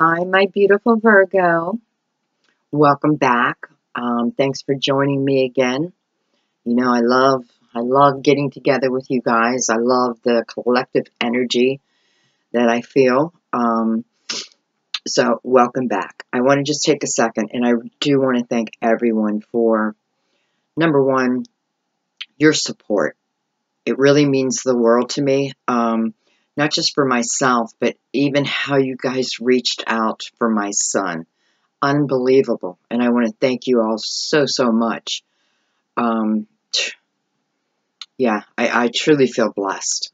Hi, my beautiful Virgo. Welcome back. Thanks for joining me again. You know, I love getting together with you guys. I love the collective energy that I feel. So welcome back. I want to just take a second, and I do want to thank everyone for, number one, your support. It really means the world to me. Not just for myself, but even how you guys reached out for my son. Unbelievable. And I want to thank you all so, so much. Um, yeah, I truly feel blessed.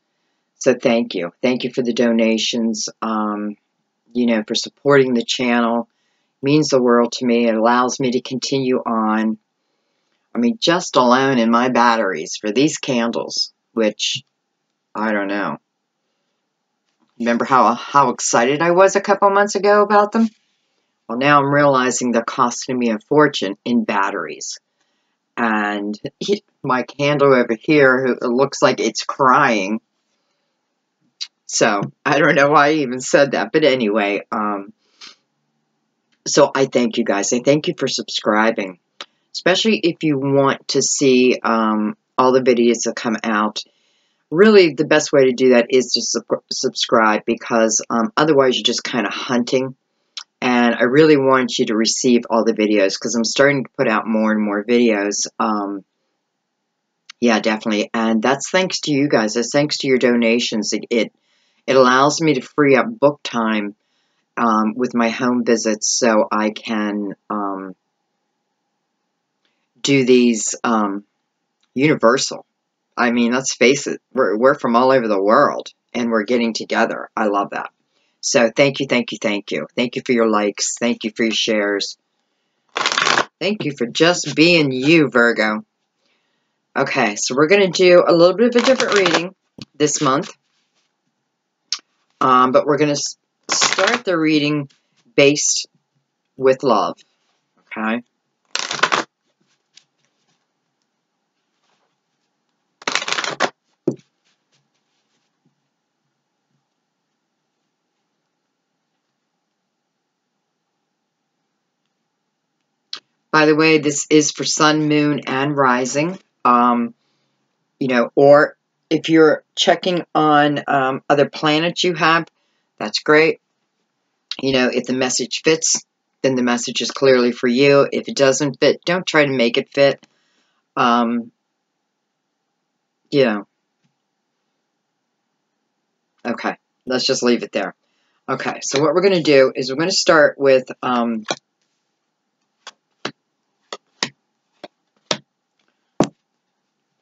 So thank you. Thank you for the donations, for supporting the channel. It means the world to me. It allows me to continue on. I mean, just alone in my batteries for these candles, which, I don't know. Remember how excited I was a couple months ago about them? Well, now I'm realizing they're costing me a fortune in batteries. And my candle over here, it looks like it's crying. So, I don't know why I even said that. But anyway, so I thank you guys. I thank you for subscribing. Especially if you want to see all the videos that come out. Really, the best way to do that is to subscribe, because otherwise you're just kind of hunting. And I really want you to receive all the videos, because I'm starting to put out more and more videos. Yeah, definitely. And that's thanks to you guys. That's thanks to your donations. It allows me to free up book time with my home visits, so I can do these universal. I mean, let's face it, we're from all over the world, and we're getting together. I love that. So thank you, thank you, thank you. Thank you for your likes. Thank you for your shares. Thank you for just being you, Virgo. Okay, so we're going to do a little bit of a different reading this month. But we're going to start the reading based with love. Okay? By the way, this is for sun, moon, and rising. Or if you're checking on other planets you have, that's great. If the message fits, then the message is clearly for you. If it doesn't fit, don't try to make it fit. Okay, let's just leave it there. Okay, so what we're going to do is we're going to start with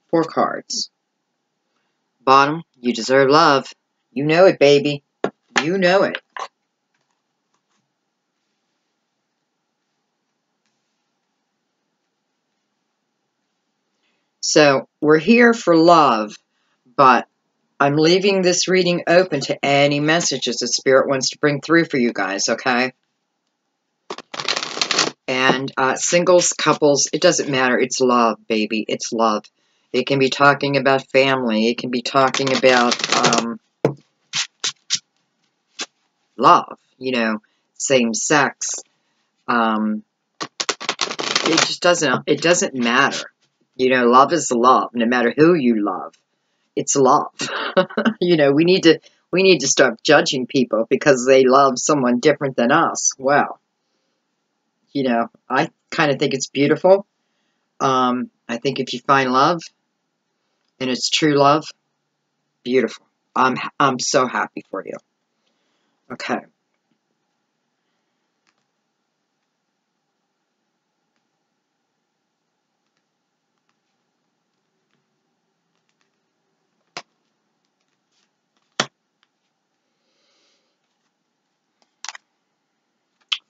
4 cards. Bottom, you deserve love. You know it, baby. You know it. So, we're here for love, but I'm leaving this reading open to any messages that Spirit wants to bring through for you guys, okay? And singles, couples, it doesn't matter. It's love, baby. It's love. It can be talking about family. It can be talking about love, same sex. It just doesn't matter. Love is love, no matter who you love. It's love. We need to stop judging people because they love someone different than us. Well, I kind of think it's beautiful. I think if you find love and it's true love, beautiful. I'm so happy for you. Okay.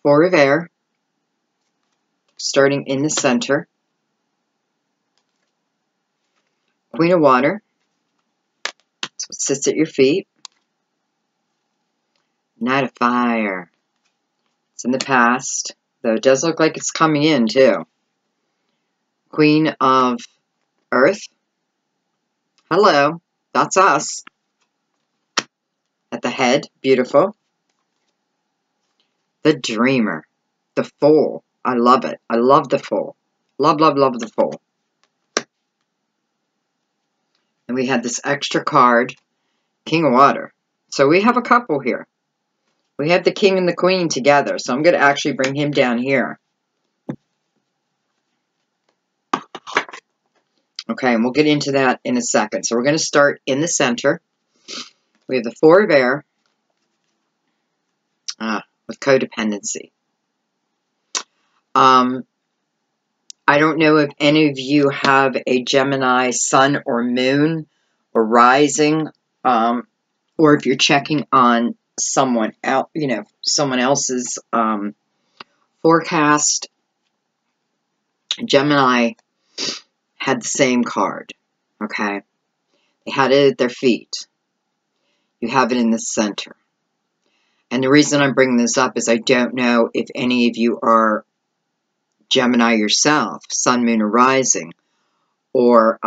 Four of air, starting in the center. Queen of water, so it sits at your feet. Knight of fire, it's in the past, though it does look like it's coming in too. Queen of earth, hello, that's us. At the head, beautiful. The Dreamer. The Fool. I love it. I love the Fool. Love, love, love the Fool. And we had this extra card, King of Water. So we have a couple here. We have the King and the Queen together. So I'm going to actually bring him down here. Okay, and we'll get into that in a second. So we're going to start in the center. We have the Four of Air with codependency. I don't know if any of you have a Gemini sun or moon or rising, or if you're checking on someone else, someone else's forecast. Gemini had the same card, okay? They had it at their feet. You have it in the center. And the reason I'm bringing this up is I don't know if any of you are Gemini yourself, sun, moon, or rising, or,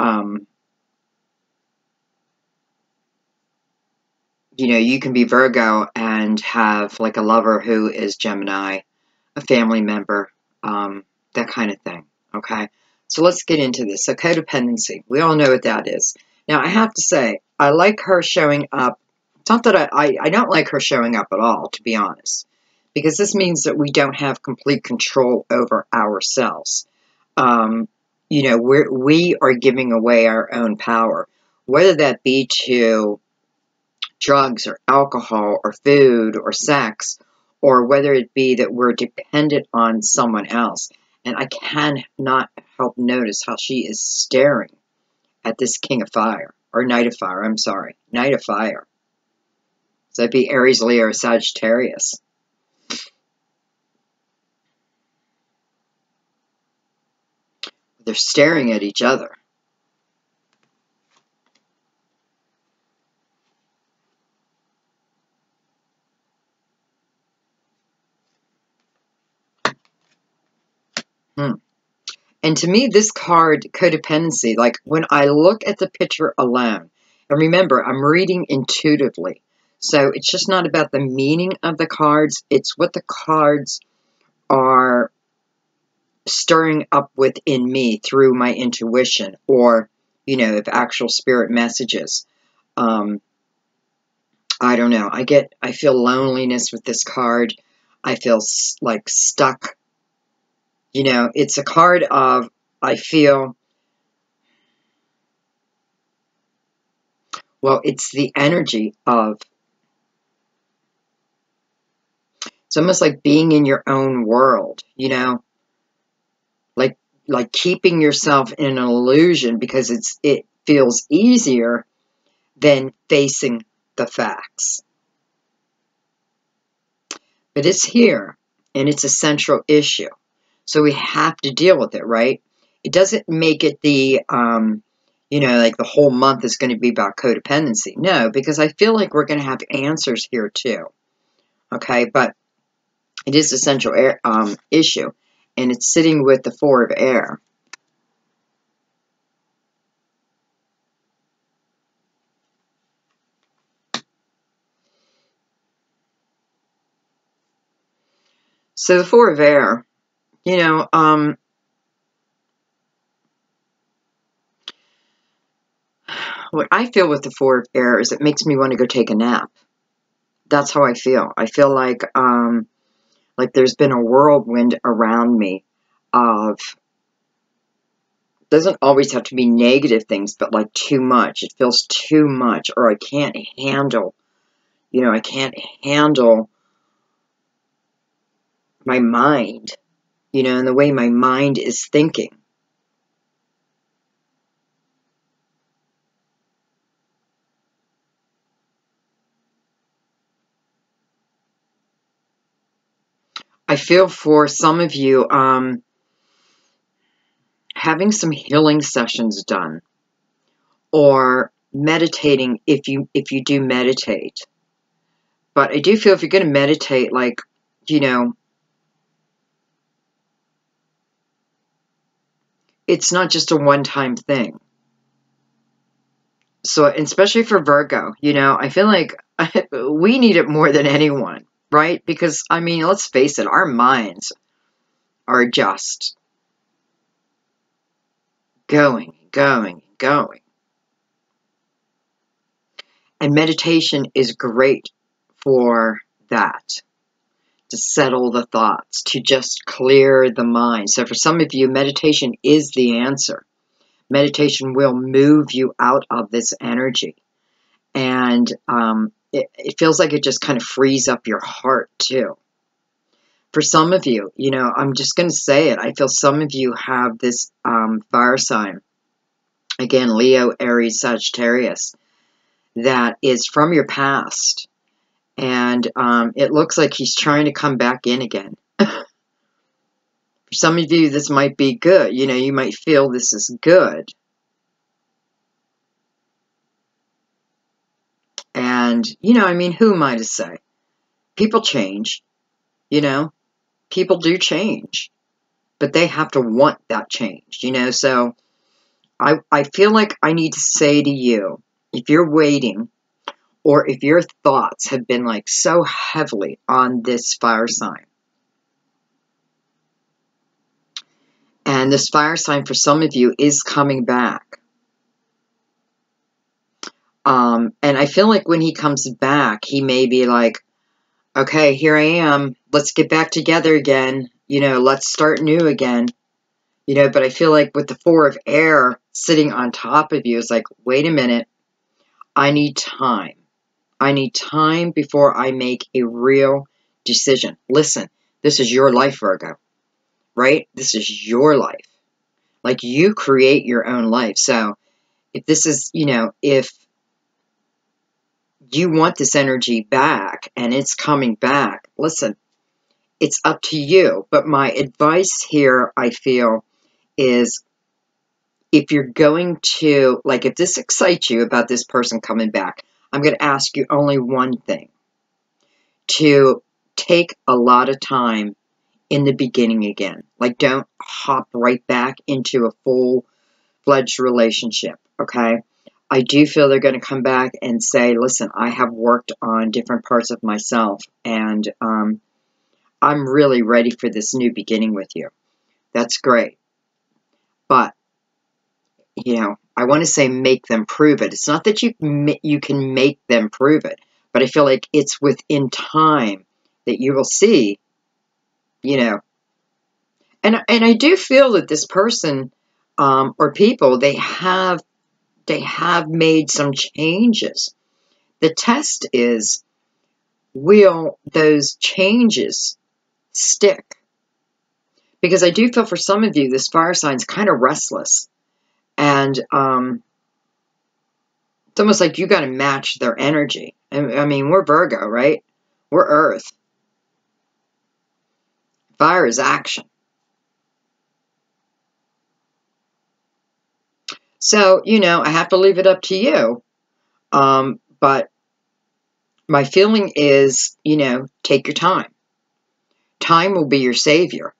you can be Virgo and have like a lover who is Gemini, a family member, that kind of thing, okay? So let's get into this. So codependency, we all know what that is. Now, I have to say, I like her showing up. It's not that I don't like her showing up at all, to be honest, because this means that we don't have complete control over ourselves. We are giving away our own power, whether that be to drugs or alcohol or food or sex, or whether it be that we're dependent on someone else. And I cannot help notice how she is staring at this King of Fire, or Knight of Fire, I'm sorry, Knight of Fire. So that'd be Aries, Leo, or Sagittarius. They're staring at each other. And to me, this card, codependency, like when I look at the picture alone, and remember, I'm reading intuitively. So it's just not about the meaning of the cards. It's what the cards are stirring up within me through my intuition, or, if actual spirit messages. I don't know. I feel loneliness with this card. I feel like stuck. It's a card of, I feel, well, it's the energy of, it's almost like being in your own world, like keeping yourself in an illusion because it feels easier than facing the facts. But it's here, and it's a central issue. So we have to deal with it, right? It doesn't make it the, like the whole month is going to be about codependency. No, because I feel like we're going to have answers here too. Okay, but it is a central issue, and it's sitting with the Four of Air. So the Four of Air, what I feel with the Four of Air is it makes me want to go take a nap. That's how I feel. I feel like there's been a whirlwind around me of, doesn't always have to be negative things, but like too much. It feels too much, or I can't handle, I can't handle my mind, and the way my mind is thinking. I feel for some of you having some healing sessions done, or meditating if you do meditate. But I do feel if you're going to meditate, like, it's not just a one-time thing. So, especially for Virgo, I feel like we need it more than anyone. right? Because, I mean, let's face it, our minds are just going, going, going. And meditation is great for that, to settle the thoughts, to just clear the mind. So for some of you, meditation is the answer. Meditation will move you out of this energy. And it feels like it just kind of frees up your heart, too. For some of you, you know, I'm just going to say it. I feel some of you have this fire sign. Again, Leo, Aries, Sagittarius. That is from your past. And it looks like he's trying to come back in again. For some of you, this might be good. You know, you might feel this is good. And, you know, I mean, who am I to say? People change, you know. People do change. But they have to want that change, you know. So I feel like I need to say to you, if you're waiting, or if your thoughts have been like so heavily on this fire sign, and this fire sign for some of you is coming back. And I feel like when he comes back, he may be like, okay, here I am. Let's get back together again. You know, let's start new again. You know, but I feel like with the Four of Air sitting on top of you, it's like, wait a minute. I need time. I need time before I make a real decision. Listen, this is your life, Virgo, right? This is your life. Like, you create your own life. So if this is, you know, if you want this energy back and it's coming back, listen, it's up to you. But my advice here, I feel, is if you're going to, like, if this excites you about this person coming back, I'm going to ask you only one thing. To take a lot of time in the beginning again. Like, don't hop right back into a full-fledged relationship, okay? I do feel they're going to come back and say, listen, I have worked on different parts of myself, and I'm really ready for this new beginning with you. That's great. But, you know, I want to say make them prove it. It's not that you can make them prove it, but I feel like it's within time that you will see, you know. And I do feel that this person or people, they have made some changes. The test is, will those changes stick? Because I do feel for some of you, this fire sign's kind of restless. And it's almost like you got to match their energy. I mean, we're Virgo, right? We're Earth. Fire is action. So, you know, I have to leave it up to you. But my feeling is, you know, take your time. Time will be your savior.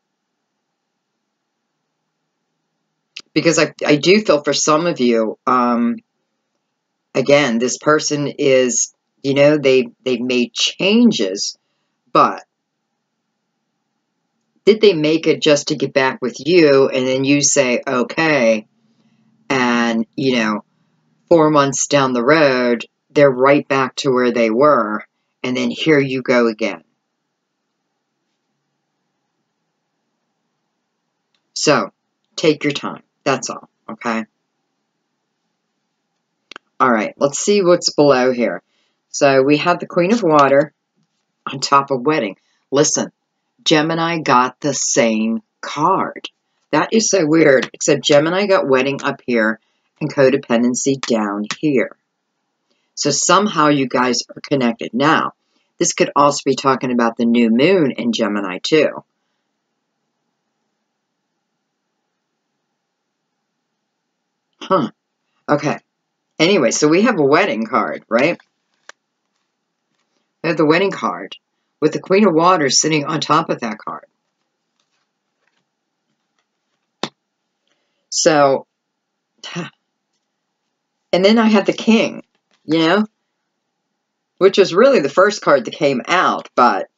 Because I do feel for some of you, again, this person is, you know, they've made changes, but did they make it just to get back with you, and then you say, okay, and, you know, 4 months down the road, they're right back to where they were, and then here you go again. So, take your time. That's all, okay? All right, let's see what's below here. So, we have the Queen of Water on top of wedding. Listen, Gemini got the same card. That is so weird, except Gemini got wedding up here and codependency down here. So somehow you guys are connected. Now, this could also be talking about the new moon in Gemini too. Huh. Okay. Anyway, so we have a wedding card, right? We have the wedding card with the Queen of Waters sitting on top of that card. So, and then I had the King, you know, which was really the first card that came out, but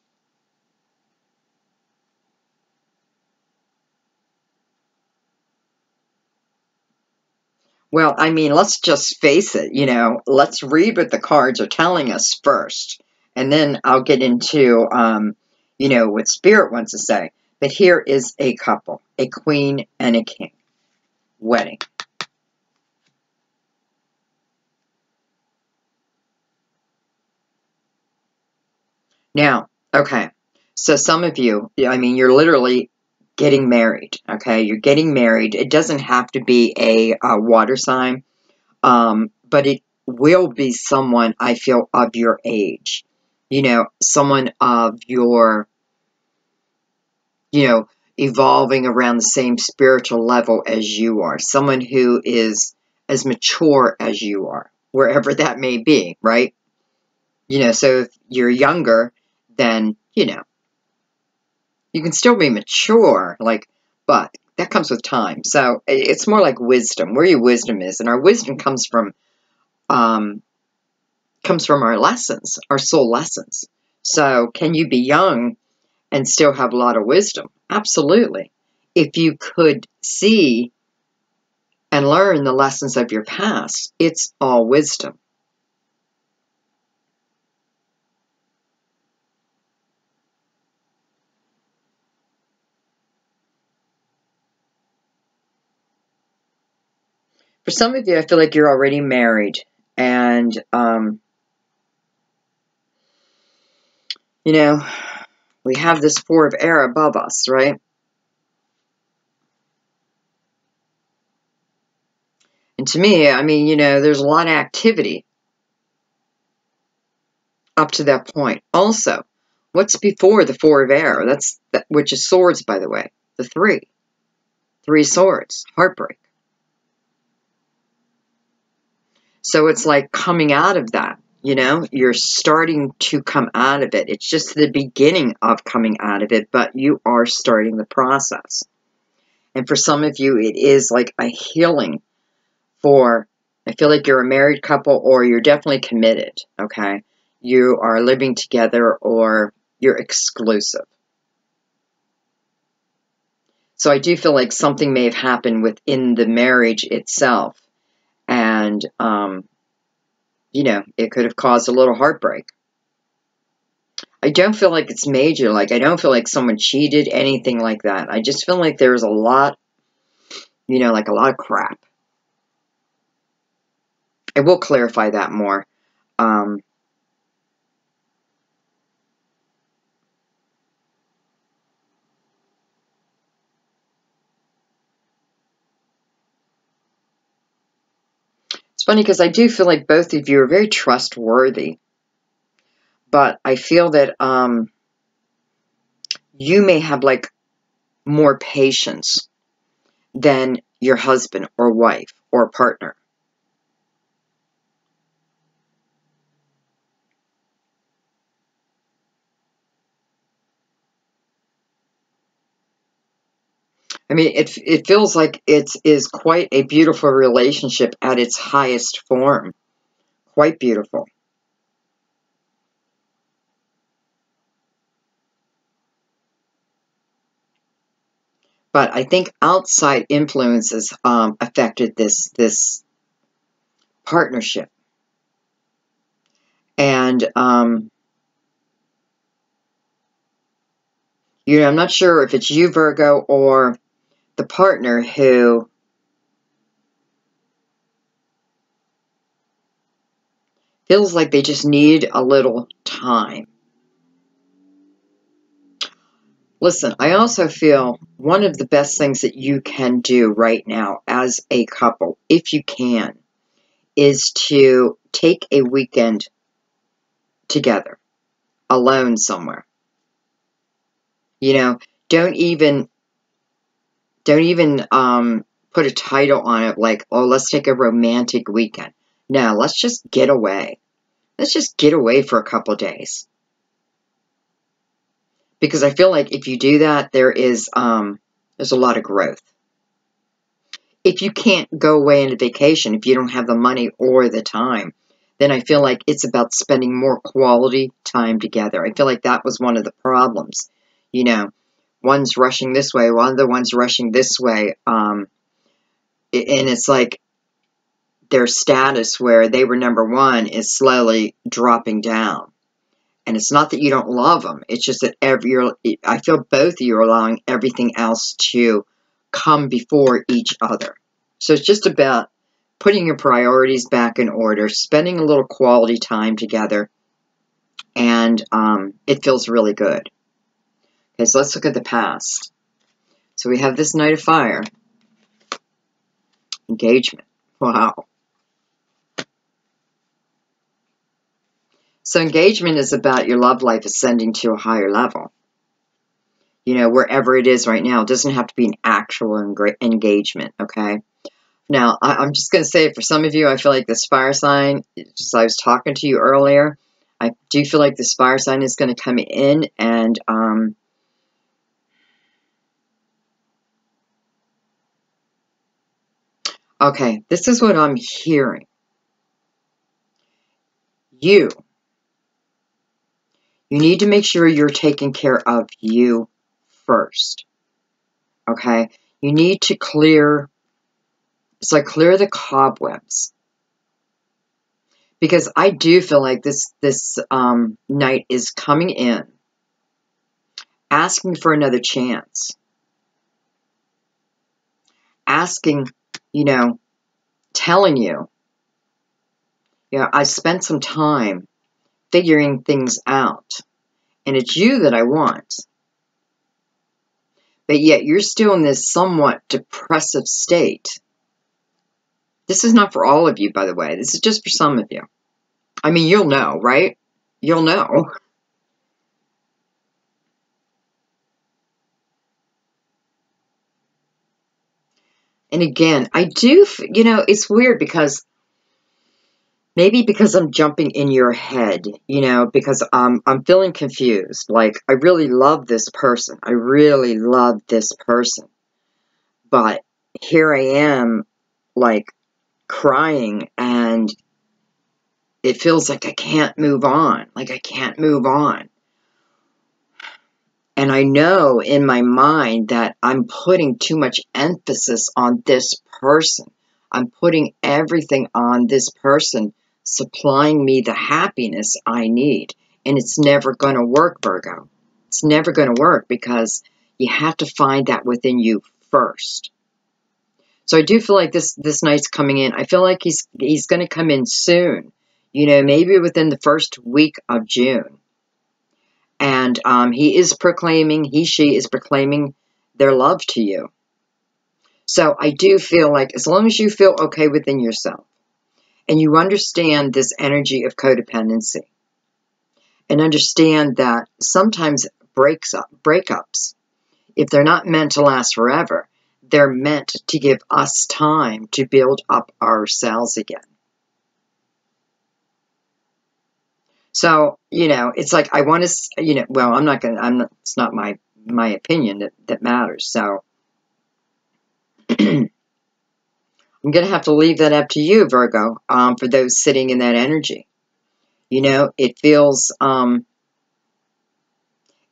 Well, I mean, let's just face it, you know, let's read what the cards are telling us first, and then I'll get into, you know, what Spirit wants to say. But here is a couple, a queen and a king. Wedding. Now, okay, so some of you, I mean, you're literally getting married, okay? You're getting married. It doesn't have to be a water sign. But it will be someone, I feel, of your age. You know, someone of your, you know, evolving around the same spiritual level as you are. Someone who is as mature as you are, wherever that may be, right? You know, so if you're younger, then, you know, you can still be mature, like, but that comes with time. So it's more like wisdom, where your wisdom is. And our wisdom comes from our lessons, our soul lessons. So can you be young and still have a lot of wisdom? Absolutely. If you could see and learn the lessons of your past, it's all wisdom. For some of you, I feel like you're already married, and, you know, we have this Four of Air above us, right? And to me, I mean, you know, there's a lot of activity up to that point. Also, what's before the Four of Air? Which is swords, by the way. The three. Three swords. Heartbreak. So it's like coming out of that, you know, you're starting to come out of it. It's just the beginning of coming out of it, but you are starting the process. And for some of you, it is like a healing I feel like you're a married couple, or you're definitely committed, okay? You are living together, or you're exclusive. So I do feel like something may have happened within the marriage itself. And, you know, it could have caused a little heartbreak. I don't feel like it's major. Like, I don't feel like someone cheated, anything like that. I just feel like there's a lot, you know, like a lot of crap. I will clarify that more. It's funny because I do feel like both of you are very trustworthy. But I feel that you may have, like, more patience than your husband or wife or partner. I mean, it feels like it is quite a beautiful relationship at its highest form. Quite beautiful. But I think outside influences affected this partnership. And, you know, I'm not sure if it's you, Virgo, or the partner who feels like they just need a little time. Listen, I also feel one of the best things that you can do right now as a couple, if you can, is to take a weekend together, alone somewhere. You know, don't even put a title on it like, oh, let's take a romantic weekend. No, let's just get away. Let's just get away for a couple days. Because I feel like if you do that, there's a lot of growth. If you can't go away on a vacation, if you don't have the money or the time, then I feel like it's about spending more quality time together. I feel like that was one of the problems. You know, one's rushing this way, one of the one's rushing this way. And it's like, their status where they were number one is slowly dropping down. And it's not that you don't love them. It's just that I feel both of you are allowing everything else to come before each other. So it's just about putting your priorities back in order, spending a little quality time together, and it feels really good. Okay, so let's look at the past. So we have this Knight of Fire. Engagement. Wow. So engagement is about your love life ascending to a higher level. You know, wherever it is right now. It doesn't have to be an actual engagement, okay? Now, I'm just going to say, for some of you, I feel like this fire sign, just I was talking to you earlier, I do feel like this fire sign is going to come in and okay, this is what I'm hearing. You need to make sure you're taking care of you first, okay? You need to clear, it's like clear the cobwebs. Because I do feel like this knight is coming in, asking for another chance. Asking, you know, telling you, I spent some time figuring things out. And it's you that I want. But yet you're still in this somewhat depressive state. This is not for all of you, by the way. This is just for some of you. I mean, you'll know, right? You'll know. And again, I do, it's weird because maybe because I'm jumping in your head, because I'm feeling confused. Like, I really love this person. I really love this person. But here I am, like, crying, and it feels like I can't move on. Like, I can't move on. And I know in my mind that I'm putting too much emphasis on this person. I'm putting everything on this person supplying me the happiness I need. And it's never going to work, Virgo. It's never going to work because you have to find that within you first. So I do feel like this night's coming in. I feel like he's going to come in soon. Maybe within the first week of June. And he is she is proclaiming their love to you. So I do feel like as long as you feel okay within yourself and you understand this energy of codependency and understand that sometimes breakups, if they're not meant to last forever, they're meant to give us time to build up ourselves again. So, it's like I want to, well, it's not my opinion that matters. So I'm going to have to leave that up to you, Virgo, for those sitting in that energy. It feels,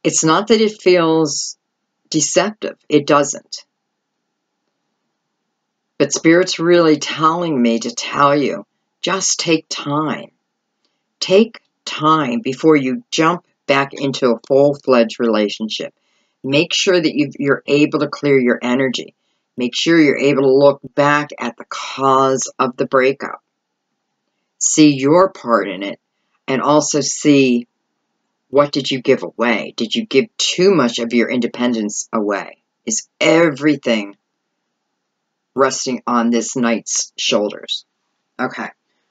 it's not that it feels deceptive. It doesn't. But Spirit's really telling me to tell you, just take time. Take time before you jump back into a full-fledged relationship. Make sure that you're able to clear your energy. Make sure you're able to look back at the cause of the breakup. See your part in it, and also see what did you give away. Did you give too much of your independence away? Is everything resting on this knight's shoulders? Okay,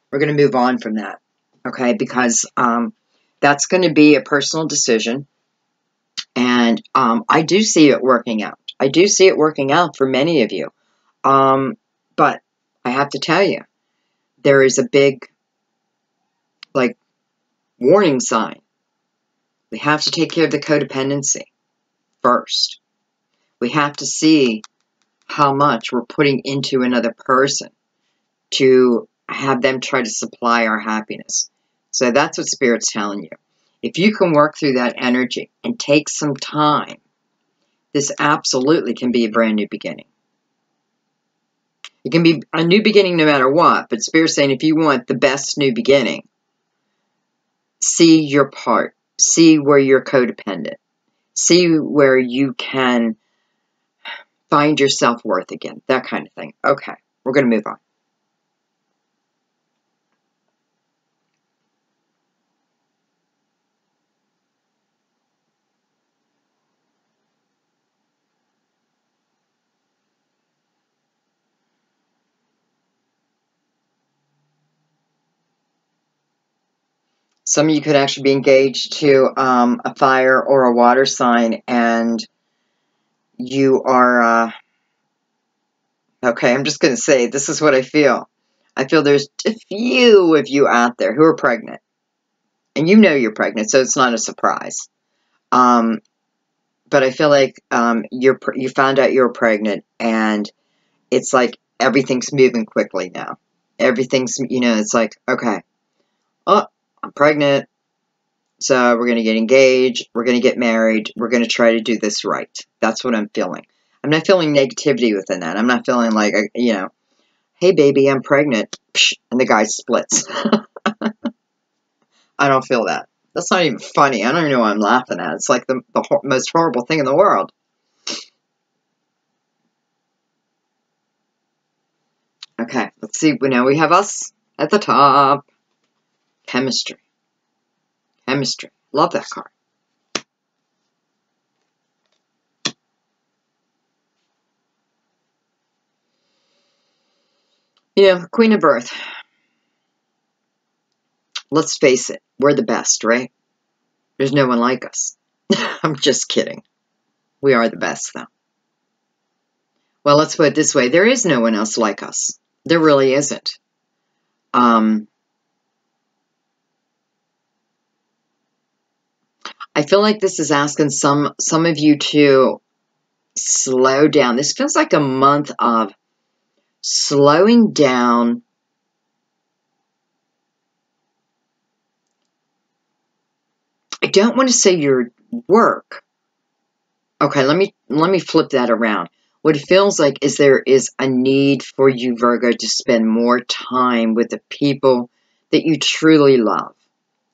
we're going to move on from that. Okay, because that's going to be a personal decision. And I do see it working out. I do see it working out for many of you. But I have to tell you, there is a big, warning sign. We have to take care of the codependency first. We have to see how much we're putting into another person to have them try to supply our happiness. So that's what Spirit's telling you. If you can work through that energy and take some time, this absolutely can be a brand new beginning. It can be a new beginning no matter what, but Spirit's saying if you want the best new beginning, see your part. See where you're codependent. See where you can find your self-worth again. That kind of thing. Okay, we're going to move on. Some of you could actually be engaged to a fire or a water sign, and you are, okay, I'm just going to say, this is what I feel. I feel there's a few of you out there who are pregnant. And you know you're pregnant, so it's not a surprise. But I feel like you found out you're pregnant, and it's like everything's moving quickly now. Everything's, you know, it's like, okay, oh, I'm pregnant. So we're going to get engaged, we're going to get married, we're going to try to do this right. That's what I'm feeling. I'm not feeling negativity within that. I'm not feeling like, you know, hey baby, I'm pregnant, and the guy splits. I don't feel that. That's not even funny. I don't even know what I'm laughing at. It's like the most horrible thing in the world. Okay, let's see. Now we have us at the top. Chemistry. Chemistry. Love that card. You know, Queen of Earth. Let's face it. We're the best, right? There's no one like us. I'm just kidding. We are the best, though. Well, let's put it this way. There is no one else like us. There really isn't. I feel like this is asking some of you to slow down. This feels like a month of slowing down. I don't want to say your work. Okay, let me flip that around. What it feels like is there is a need for you, Virgo, to spend more time with the people that you truly love,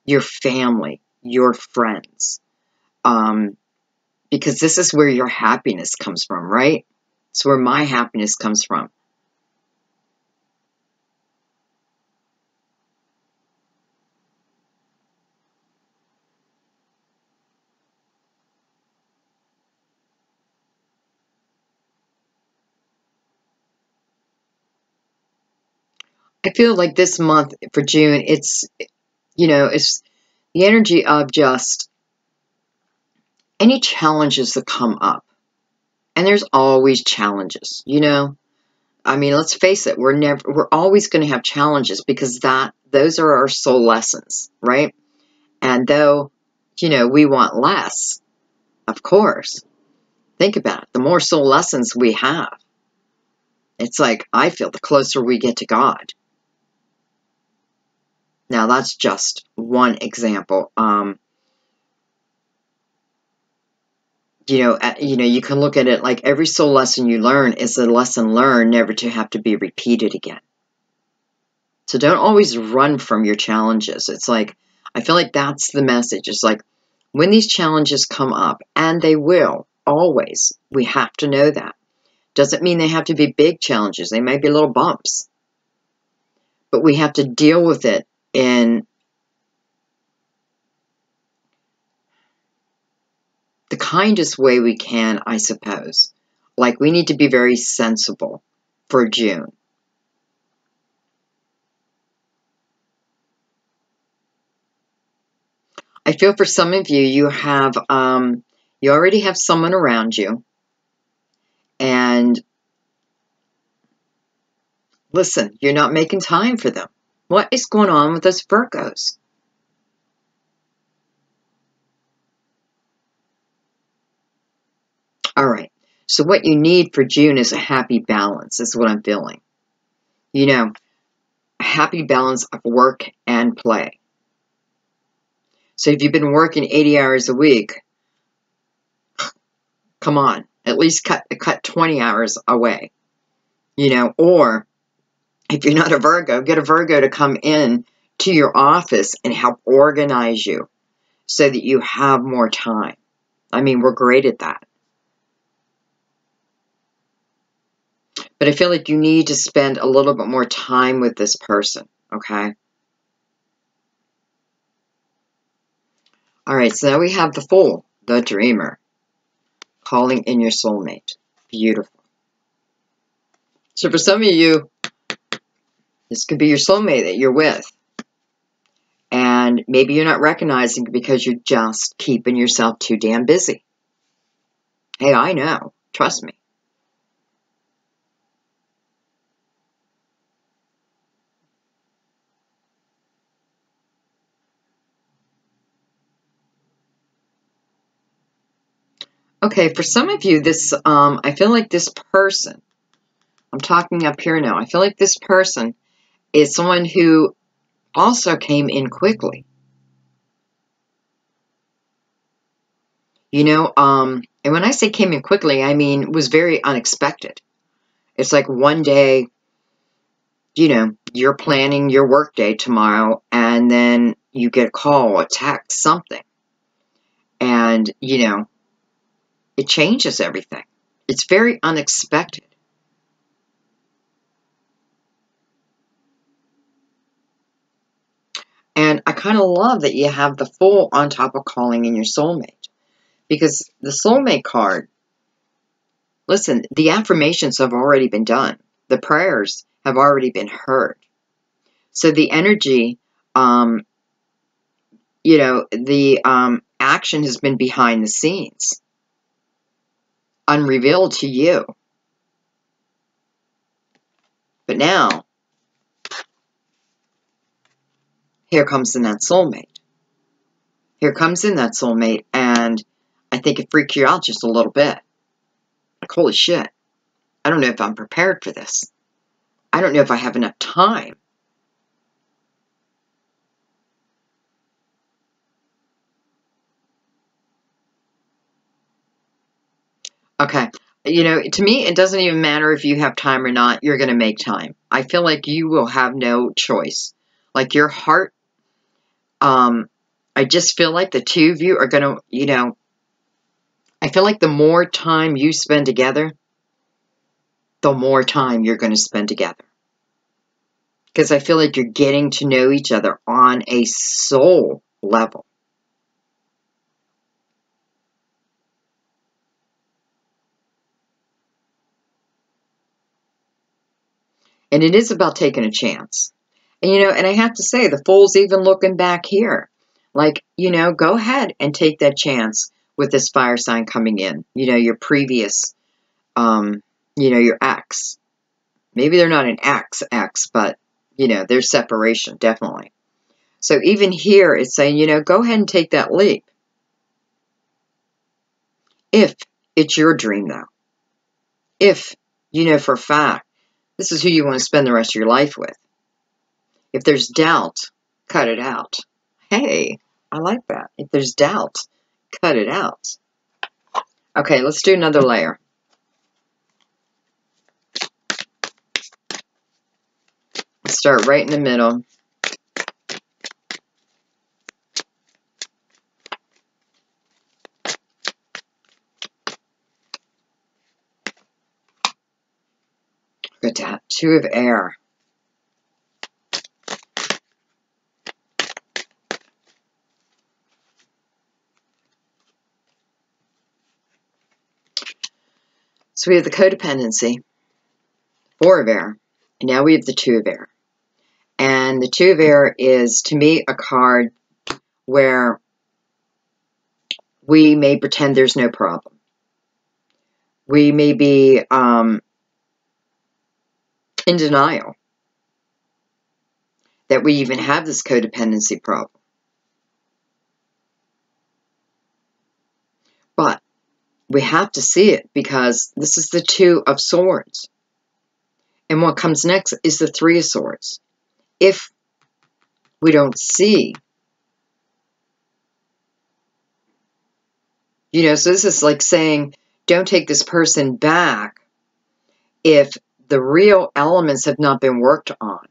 your family, your friends, because this is where your happiness comes from, right? It's where my happiness comes from. I feel like this month for June, it's, you know, it's the energy of just any challenges that come up. And there's always challenges, you know. I mean, let's face it, we're always going to have challenges because those are our soul lessons, right? And though, you know, we want less, of course. Think about it. The more soul lessons we have, it's like, I feel the closer we get to God. Now, that's just one example. You know, you can look at it like every soul lesson you learn is a lesson learned, never to have to be repeated again. So don't always run from your challenges. It's like, I feel like that's the message. It's like, when these challenges come up, and they will, always, we have to know that. Doesn't mean they have to be big challenges. They may be little bumps. But we have to deal with it in the kindest way we can, I suppose. Like, we need to be very sensible for June. I feel for some of you, you have, you already have someone around you. And listen, you're not making time for them. What is going on with us Virgos? All right. So what you need for June is a happy balance, is what I'm feeling. You know, a happy balance of work and play. So if you've been working 80 hours a week, come on, at least cut 20 hours away. You know, or if you're not a Virgo, get a Virgo to come in to your office and help organize you so that you have more time. I mean, we're great at that. But I feel like you need to spend a little bit more time with this person, okay? All right, so now we have the Fool, the Dreamer, calling in your soulmate. Beautiful. So for some of you, this could be your soulmate that you're with. And maybe you're not recognizing it because you're just keeping yourself too damn busy. Hey, I know. Trust me. Okay, for some of you, this, I feel like this person, I'm talking up here now, I feel like this person is someone who also came in quickly. You know, and when I say came in quickly, I mean, was very unexpected. It's like one day, you know, you're planning your work day tomorrow, and then you get a call, a text, something. And, you know, it changes everything. It's very unexpected. And I kind of love that you have the Fool on top of calling in your soulmate. Because the soulmate card, listen, the affirmations have already been done. The prayers have already been heard. So the energy, you know, the action has been behind the scenes, unrevealed to you. But now, here comes in that soulmate. Here comes in that soulmate, and I think it freaks you out just a little bit. Like, holy shit, I don't know if I'm prepared for this. I don't know if I have enough time. Okay, you know, to me, it doesn't even matter if you have time or not. You're going to make time. I feel like you will have no choice. Like your heart, I just feel like the two of you are going to, you know, I feel like the more time you spend together, the more time you're going to spend together. Because I feel like you're getting to know each other on a soul level. And it is about taking a chance. And, you know, and I have to say, the Fool's even looking back here. Like, you know, go ahead and take that chance with this fire sign coming in. You know, your previous, you know, your ex. Maybe they're not an ex, but, you know, there's separation, definitely. So even here, it's saying, you know, go ahead and take that leap. If it's your dream, though. If, you know, for a fact, this is who you want to spend the rest of your life with. If there's doubt, cut it out. Hey, I like that. If there's doubt, cut it out. Okay, let's do another layer. Let's start right in the middle. Good to have Two of Air. So we have the codependency, Four of Air, and now we have the Two of Air. And the Two of Air is, to me, a card where we may pretend there's no problem. We may be in denial that we even have this codependency problem. But we have to see it because this is the Two of Swords. And what comes next is the Three of Swords. If we don't see, you know, so this is like saying, don't take this person back if the real elements have not been worked on.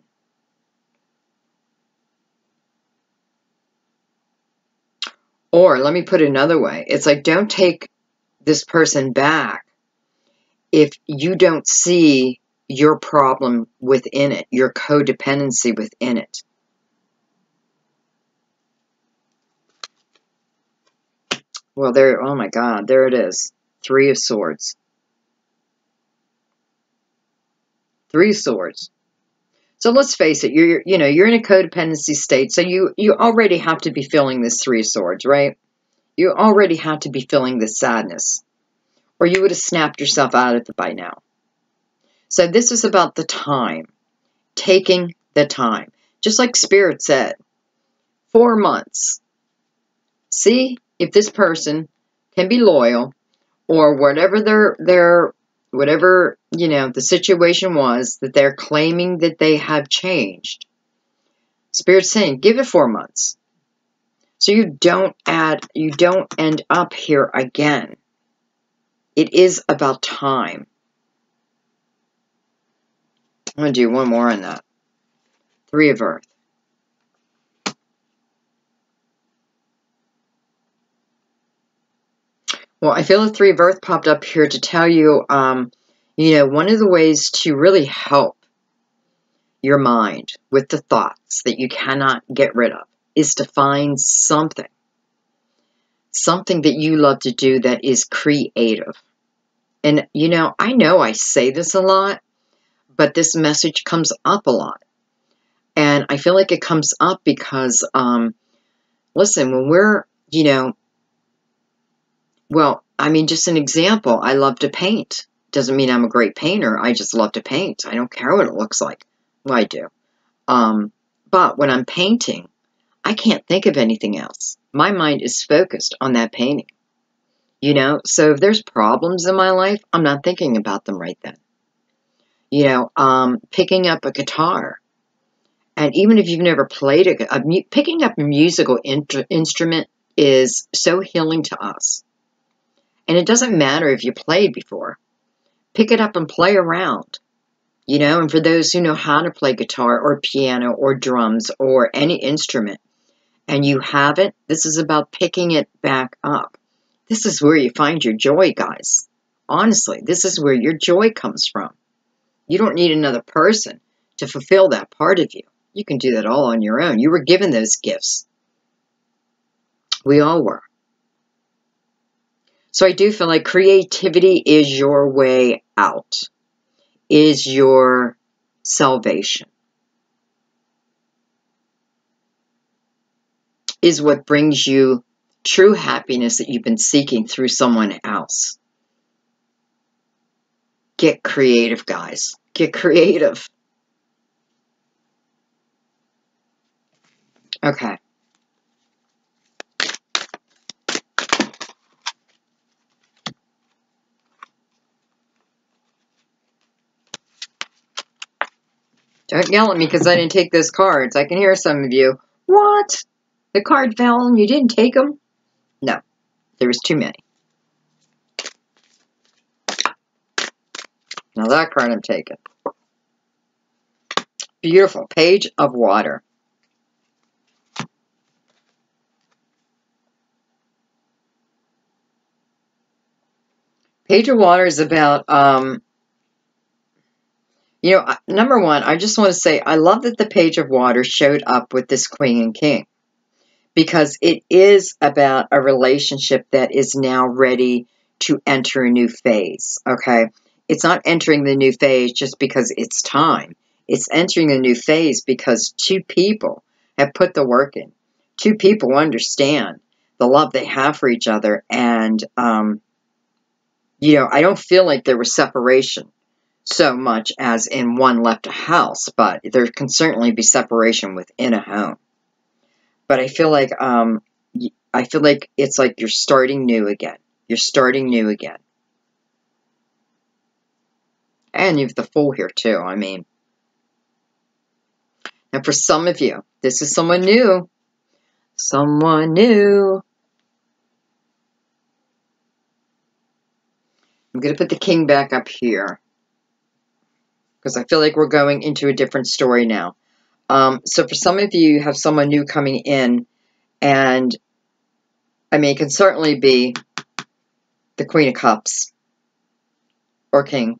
Or let me put it another way. It's like, don't take this person back if you don't see your problem within it, your codependency within it. Well, there, oh my God, there it is. Three of Swords. Three of Swords. So let's face it, you're in a codependency state, so you already have to be feeling this Three of Swords, right? You already have to be feeling this sadness, or you would have snapped yourself out of it by now. So this is about the time, taking the time. Just like Spirit said, 4 months. See if this person can be loyal, or whatever whatever, the situation was that they're claiming that they have changed. Spirit's saying, give it 4 months. So you don't end up here again. It is about time. I'm going to do one more on that. Three of Earth. Well, I feel the Three of Earth popped up here to tell you, one of the ways to really help your mind with the thoughts that you cannot get rid of is to find something that you love to do that is creative. And, I know I say this a lot, but this message comes up a lot. And I feel like it comes up because, listen, when we're, just an example, I love to paint. Doesn't mean I'm a great painter. I just love to paint. I don't care what it looks like. Well, I do. But when I'm painting, I can't think of anything else. My mind is focused on that painting. So if there's problems in my life, I'm not thinking about them right then. Picking up a guitar. And even if you've never played picking up a musical instrument is so healing to us. And it doesn't matter if you played before. Pick it up and play around. And for those who know how to play guitar or piano or drums or any instrument, and you haven't, this is about picking it back up. This is where you find your joy, guys. Honestly, this is where your joy comes from. You don't need another person to fulfill that part of you. You can do that all on your own. You were given those gifts. We all were. So I do feel like creativity is your way out, is your salvation, is what brings you true happiness that you've been seeking through someone else. Get creative, guys. Get creative. Okay. Don't yell at me because I didn't take those cards. I can hear some of you. What? The card fell and you didn't take them? No. There was too many. Now that card I'm taking. Beautiful. Page of Water. Page of Water is about, number one, I just want to say, I love that the Page of Water showed up with this Queen and King. Because it is about a relationship that is now ready to enter a new phase, okay? It's not entering the new phase just because it's time. It's entering a new phase because two people have put the work in. Two people understand the love they have for each other. And, I don't feel like there was separation so much as in one left a house, but there can certainly be separation within a home. But I feel like it's like you're starting new again. You're starting new again. And you have the Fool here too. I mean, and for some of you, this is someone new. Someone new. I'm going to put the King back up here. because I feel like we're going into a different story now. So for some of you, you have someone new coming in, and I mean, it can certainly be the Queen of Cups or King.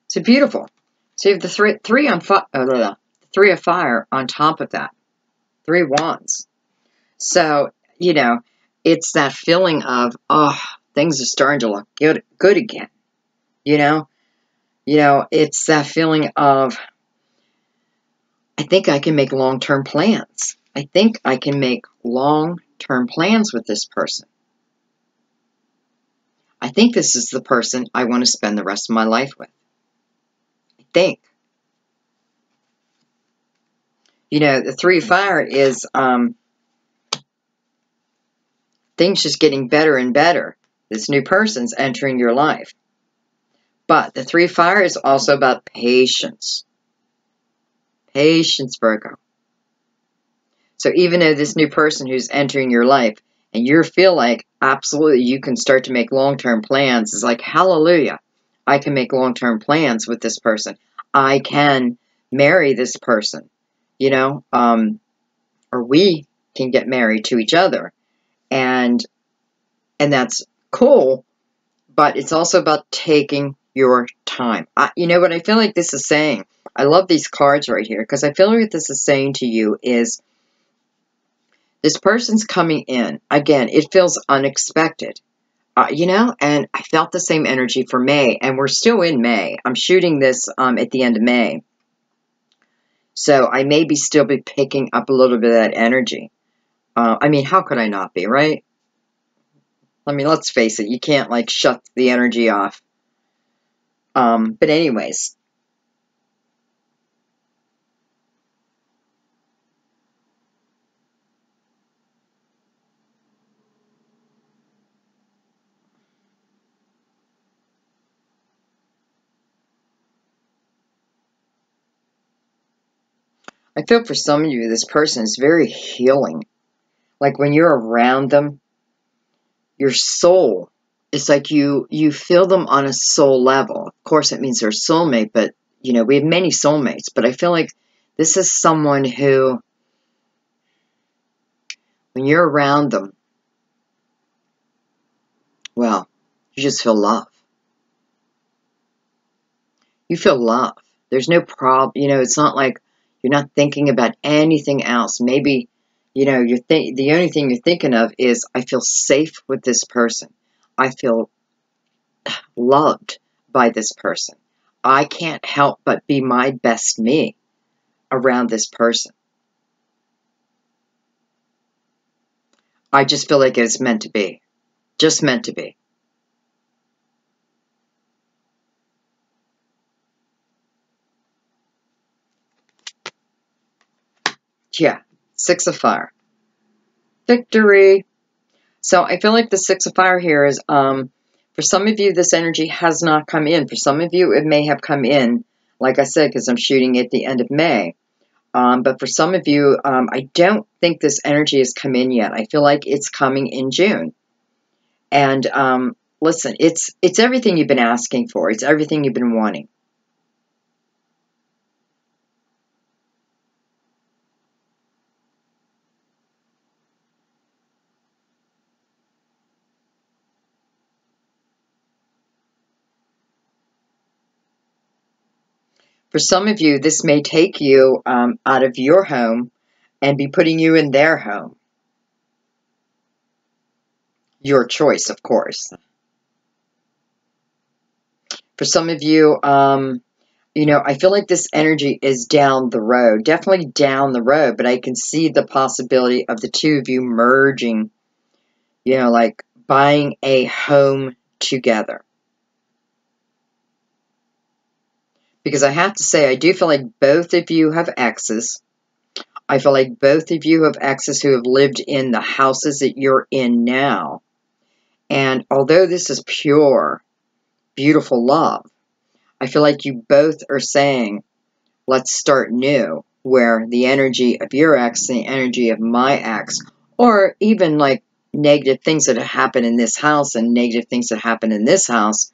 So beautiful. So you have the three of fire on top of that. 3 wands. So, you know, it's that feeling of, oh, things are starting to look good again. You know, it's that feeling of, I think I can make long-term plans. I think I can make long-term plans with this person. I think this is the person I want to spend the rest of my life with. I think. You know, the 3 of fire is things just getting better and better. This new person's entering your life. But the 3 of fire is also about patience. Patience, Virgo. So even though this new person who's entering your life, and you feel like absolutely you can start to make long-term plans, it's like, hallelujah, I can make long-term plans with this person. I can marry this person, you know, or we can get married to each other. And that's cool, but it's also about taking your time. You know what I feel like this is saying? I love these cards right here, because I feel like what this is saying to you is this person's coming in. Again, it feels unexpected, you know, and I felt the same energy for May, and we're still in May. I'm shooting this at the end of May. So I may still be picking up a little bit of that energy. I mean, how could I not be, right? I mean, let's face it, you can't, like, shut the energy off. But anyways. I feel for some of you, this person is very healing. Like, when you're around them, your soul, it's like you feel them on a soul level. Of course, it means they're a soulmate, but, you know, we have many soulmates. But I feel like this is someone who, when you're around them, well, you just feel love. You feel love. There's no problem. You know, it's not like you're not thinking about anything else. Maybe, you know, the only thing you're thinking of is, I feel safe with this person. I feel loved by this person. I can't help but be my best me around this person. I just feel like it's meant to be. Just meant to be. Yeah. 6 of fire. Victory. So I feel like the 6 of fire here is, for some of you, this energy has not come in. For some of you, it may have come in, like I said, because I'm shooting at the end of May. But for some of you, I don't think this energy has come in yet. I feel like it's coming in June. And listen, it's everything you've been asking for. It's everything you've been wanting. For some of you, this may take you out of your home and be putting you in their home. Your choice, of course. For some of you, you know, I feel like this energy is down the road. Definitely down the road, but I can see the possibility of the two of you merging, you know, like buying a home together. Because I have to say, I do feel like both of you have exes. I feel like both of you have exes who have lived in the houses that you're in now. And although this is pure, beautiful love, I feel like you both are saying, let's start new. where the energy of your ex, the energy of my ex, or even like negative things that happen in this house and negative things that happen in this house,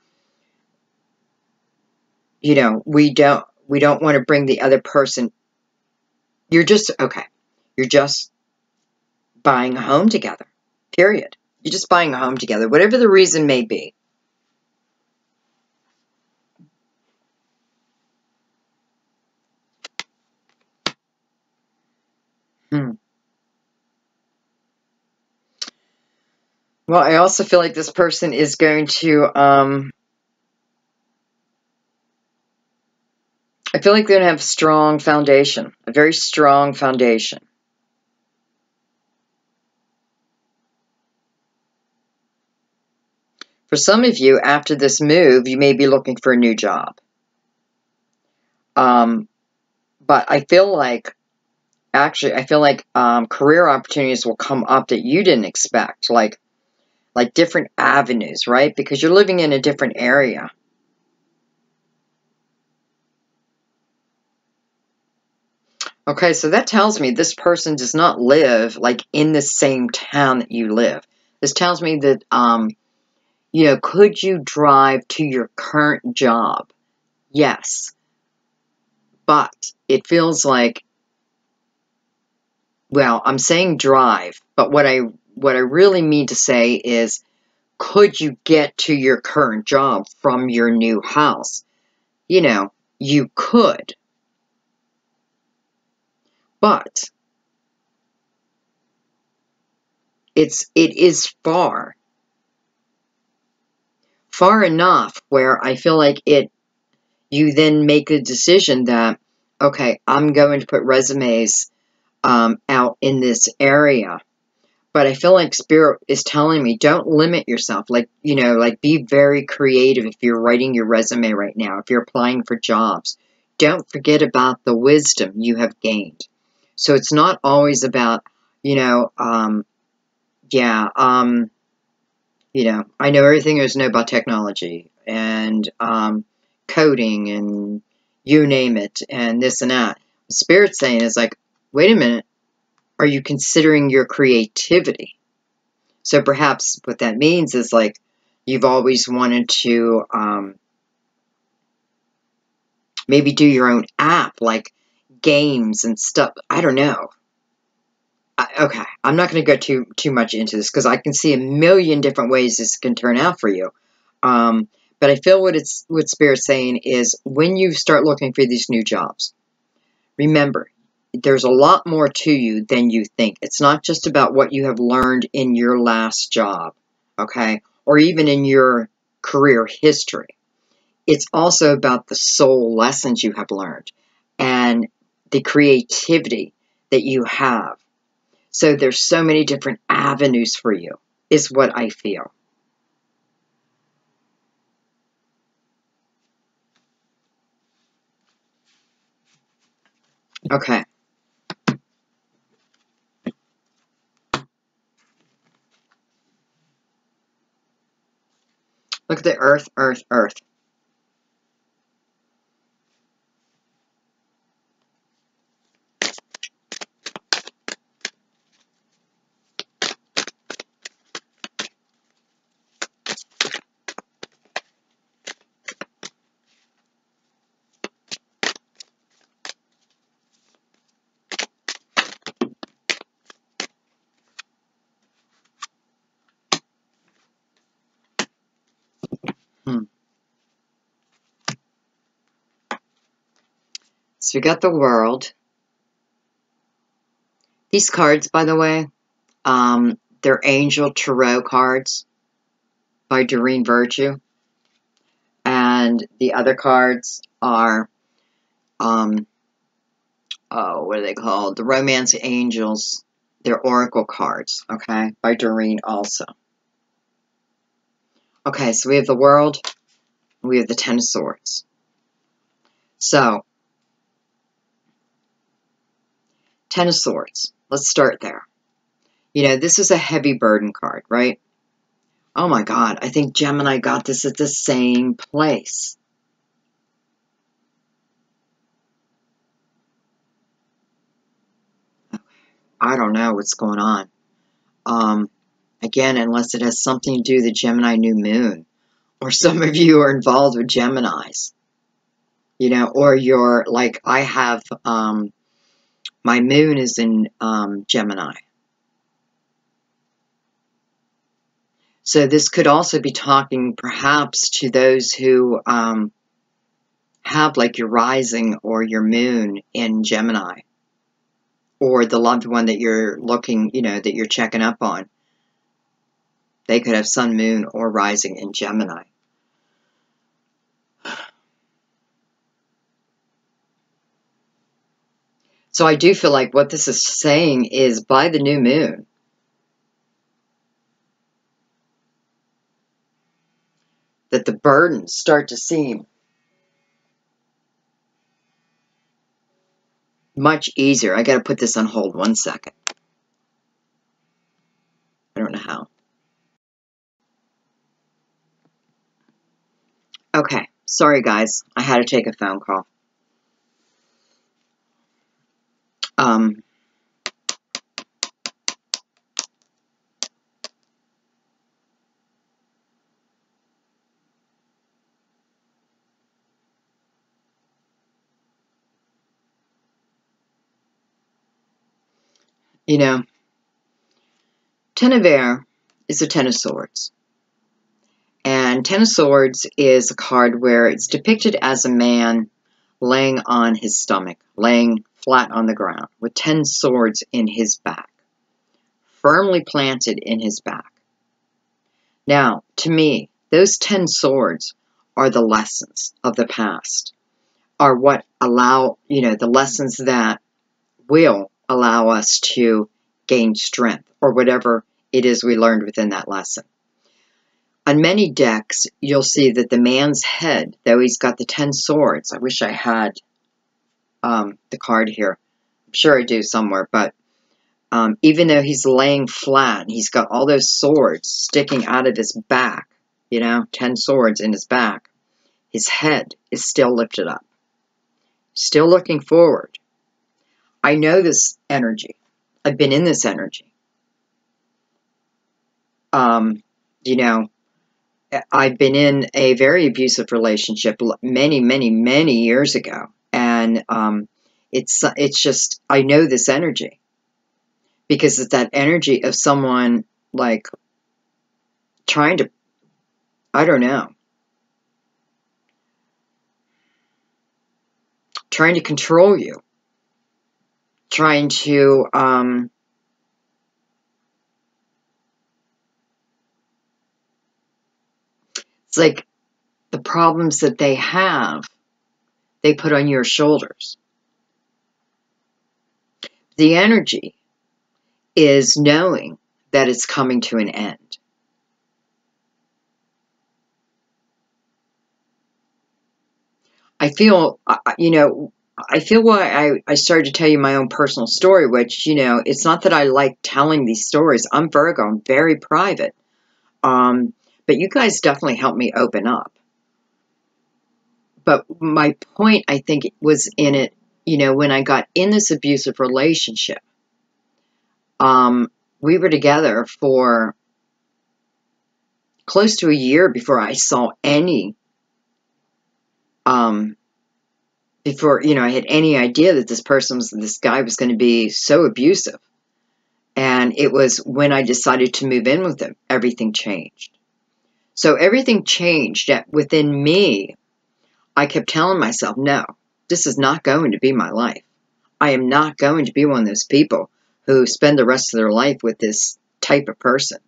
you know, we don't want to bring the other person. You're just, okay, you're just buying a home together, period. You're just buying a home together, whatever the reason may be. Well, I also feel like this person is going to, I feel like they're going to have a strong foundation, a very strong foundation. For some of you, after this move, you may be looking for a new job. But I feel like, actually, I feel like career opportunities will come up that you didn't expect, like different avenues, right? Because you're living in a different area. Okay, so that tells me this person does not live like in the same town that you live. This tells me that, you know, could you drive to your current job? Yes. But it feels like, well, I'm saying drive, but what I really mean to say is, could you get to your current job from your new house? You know, you could. But it is far enough where I feel like you then make a decision that, okay, I'm going to put resumes out in this area. But I feel like Spirit is telling me, don't limit yourself. Like, you know, like be very creative if you're writing your resume right now, if you're applying for jobs. Don't forget about the wisdom you have gained. So it's not always about, you know, you know, I know everything there is to know about technology and coding and you name it and this and that. What Spirit's saying is like, wait a minute, are you considering your creativity? So perhaps what that means is like you've always wanted to maybe do your own app, like games and stuff. I don't know. Okay, I'm not going to go too much into this because I can see a million different ways this can turn out for you. But I feel what Spirit's saying is when you start looking for these new jobs, remember, there's a lot more to you than you think. It's not just about what you have learned in your last job, okay, or even in your career history. It's also about the soul lessons you have learned and the creativity that you have. So there's so many different avenues for you, is what I feel. Okay. Look at the earth, earth, earth. So we got the world. These cards, by the way, they're Angel Tarot cards by Doreen Virtue. And the other cards are, oh, what are they called? The Romance Angels. They're Oracle cards, okay, by Doreen also. Okay, so we have the world, we have the Ten of Swords. So, Ten of Swords. Let's start there. You know, this is a heavy burden card, right? Oh my God, I think Gemini got this at the same place. I don't know what's going on. Again, unless it has something to do with the Gemini new moon, or some of you are involved with Geminis, you know, or you're like, I have, my moon is in Gemini. So this could also be talking perhaps to those who have like your rising or your moon in Gemini, or the loved one that you're looking, you know, that you're checking up on. They could have sun, moon, or rising in Gemini. So I do feel like what this is saying is by the new moon, that the burdens start to seem much easier. I got to put this on hold 1 second. I don't know how. Okay, sorry guys. I had to take a phone call. You know, Ten of Air is a Ten of Swords. And Ten of Swords is a card where it's depicted as a man laying on his stomach, laying flat on the ground, with 10 swords in his back, firmly planted in his back. Now, to me, those 10 swords are the lessons of the past, are what allow, you know, the lessons that will allow us to gain strength, or whatever it is we learned within that lesson. On many decks, you'll see that the man's head, though he's got the 10 swords, I wish I had the card here. I'm sure I do somewhere, but even though he's laying flat, he's got all those swords sticking out of his back, you know, 10 swords in his back, his head is still lifted up, still looking forward. I know this energy. I've been in this energy. You know, I've been in a very abusive relationship many, many, many years ago. And it's just, I know this energy. Because it's that energy of someone, like, trying to, I don't know, trying to control you. Trying to, it's like the problems that they have, they put on your shoulders. The energy is knowing that it's coming to an end. I feel, you know, I feel why I started to tell you my own personal story, which, you know, it's not that I like telling these stories. I'm Virgo. I'm very private. But you guys definitely helped me open up. But my point, I think, was in it, you know, when I got in this abusive relationship, we were together for close to a year before I saw any, before, you know, I had any idea that this guy was going to be so abusive. And it was when I decided to move in with him, everything changed. So everything changed within me. I kept telling myself, no, this is not going to be my life. I am not going to be one of those people who spend the rest of their life with this type of person,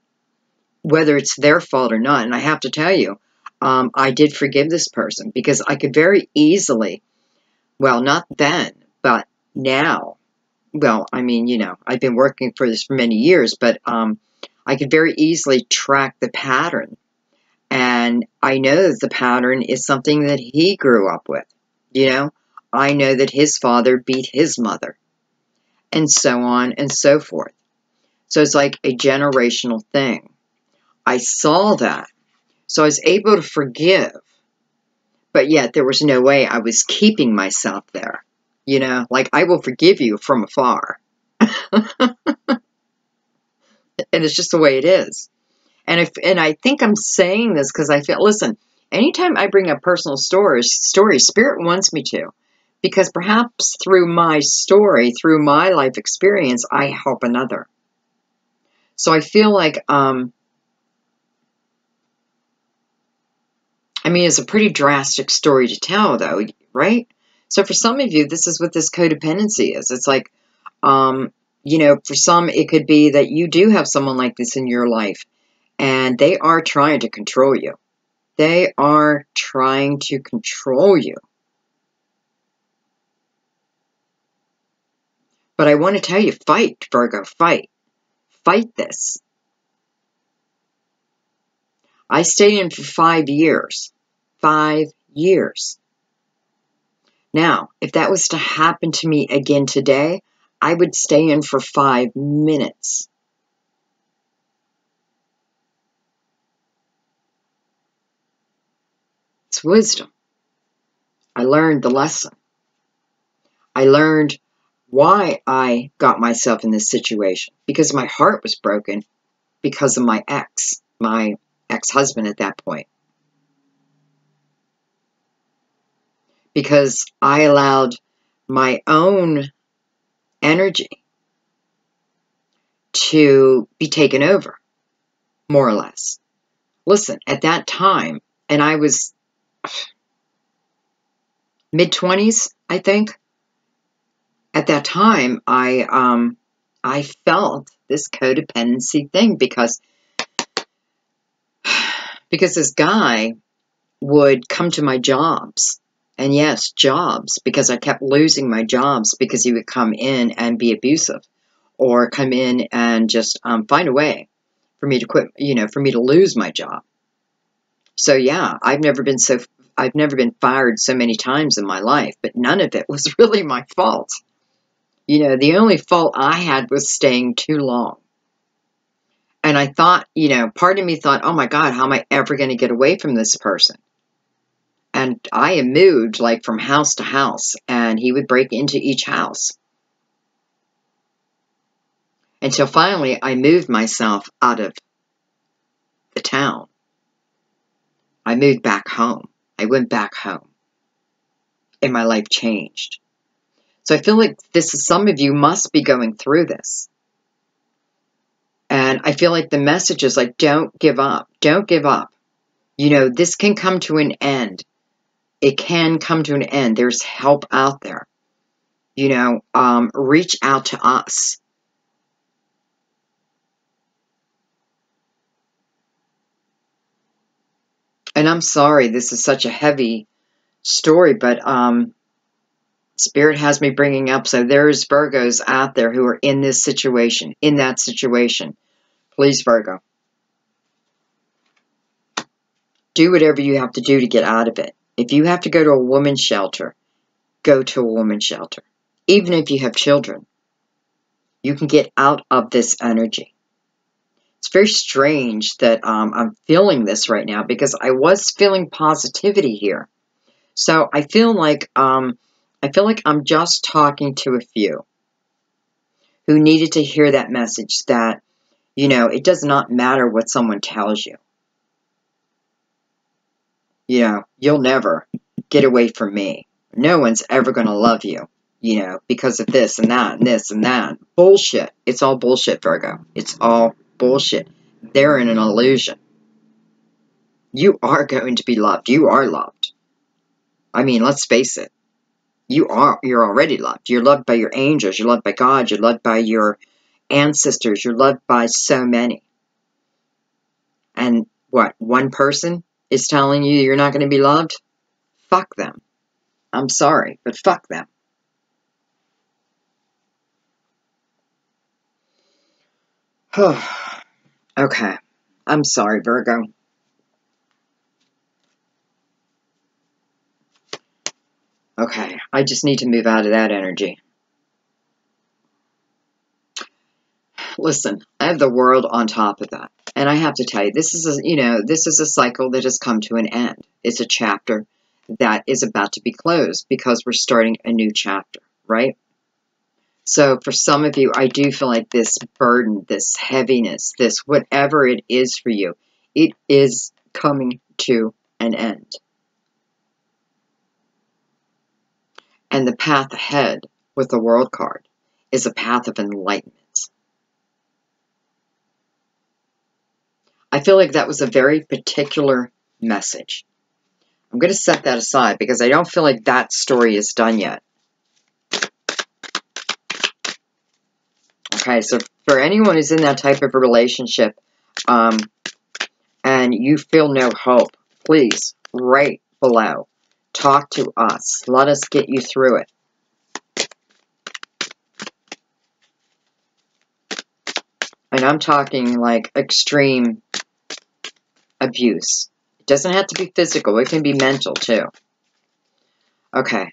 whether it's their fault or not. And I have to tell you, I did forgive this person because I could very easily, well, not then, but now, well, I mean, you know, I've been working for this for many years, but I could very easily track the pattern. And I know that the pattern is something that he grew up with. You know, I know that his father beat his mother, and so on and so forth. So it's like a generational thing. I saw that. So I was able to forgive, but yet there was no way I was keeping myself there. You know, like, I will forgive you from afar. And it's just the way it is. And I think I'm saying this because I feel, listen, anytime I bring up personal stories, Spirit wants me to. Because perhaps through my story, through my life experience, I help another. So I feel like, I mean, it's a pretty drastic story to tell, though, right? So for some of you, this is what this codependency is. It's like, you know, for some, it could be that you do have someone like this in your life, and they are trying to control you. They are trying to control you. But I want to tell you, fight, Virgo, fight. Fight this. I stayed in for 5 years. 5 years. Now, if that was to happen to me again today, I would stay in for 5 minutes. It's wisdom. I learned the lesson. I learned why I got myself in this situation. Because my heart was broken because of my ex-husband at that point. Because I allowed my own energy to be taken over, more or less. Listen, at that time, and I was mid-20s, I think. At that time, I felt this codependency thing because this guy would come to my jobs. And yes, jobs, because I kept losing my jobs because he would come in and be abusive or come in and just find a way for me to quit, you know, for me to lose my job. So yeah, I've never been fired so many times in my life, but none of it was really my fault. You know, the only fault I had was staying too long. And I thought, you know, part of me thought, oh my God, how am I ever going to get away from this person? And I moved like from house to house, and he would break into each house. Until finally I moved myself out of the town. I moved back home. I went back home. And my life changed. So I feel like some of you must be going through this. And I feel like the message is like, don't give up. Don't give up. You know, this can come to an end. It can come to an end. There's help out there. You know, reach out to us. And I'm sorry, this is such a heavy story, but Spirit has me bringing up, so there's Virgos out there who are in this situation, in that situation. Please, Virgo, do whatever you have to do to get out of it. If you have to go to a woman's shelter, go to a woman's shelter. Even if you have children, you can get out of this energy. It's very strange that I'm feeling this right now because I was feeling positivity here. So I feel like I'm just talking to a few who needed to hear that message that, you know, it does not matter what someone tells you. You know, you'll never get away from me. No one's ever going to love you, you know, because of this and that and this and that. Bullshit. It's all bullshit, Virgo. It's all bullshit. They're in an illusion. You are going to be loved. You are loved. I mean, let's face it. You're already loved. You're loved by your angels. You're loved by God. You're loved by your ancestors. You're loved by so many. And what, one person is telling you you're not going to be loved? Fuck them. I'm sorry, but fuck them. Okay. I'm sorry, Virgo. Okay. I just need to move out of that energy. Listen, I have the world on top of that. And I have to tell you, this is a cycle that has come to an end. It's a chapter that is about to be closed because we're starting a new chapter, right? So for some of you, I do feel like this burden, this heaviness, this whatever it is for you, it is coming to an end. And the path ahead with the World card is a path of enlightenment. I feel like that was a very particular message. I'm going to set that aside because I don't feel like that story is done yet. Okay, so for anyone who's in that type of a relationship and you feel no hope, please write below. Talk to us. Let us get you through it. And I'm talking like extreme abuse. It doesn't have to be physical. It can be mental too. Okay.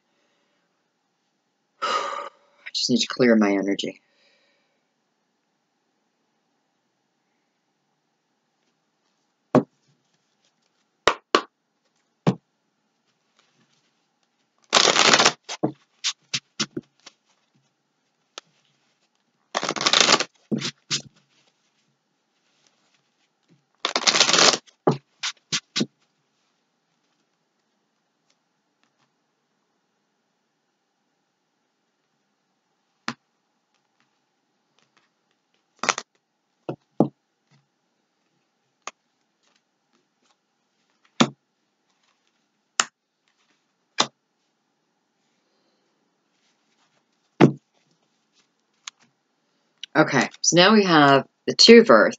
I just need to clear my energy. Okay, so now we have the Two of Earth,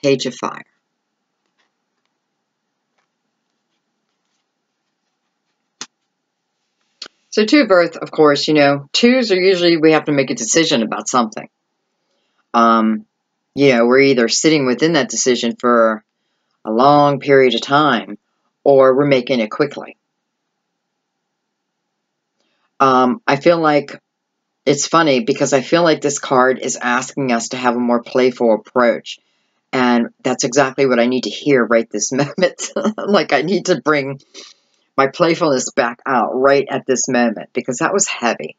Page of Fire. So Two of Earth, of course, you know, twos are usually we have to make a decision about something. You know, we're either sitting within that decision for a long period of time or we're making it quickly. I feel like it's funny because I feel like this card is asking us to have a more playful approach. And that's exactly what I need to hear right this moment. Like I need to bring my playfulness back out right at this moment because that was heavy.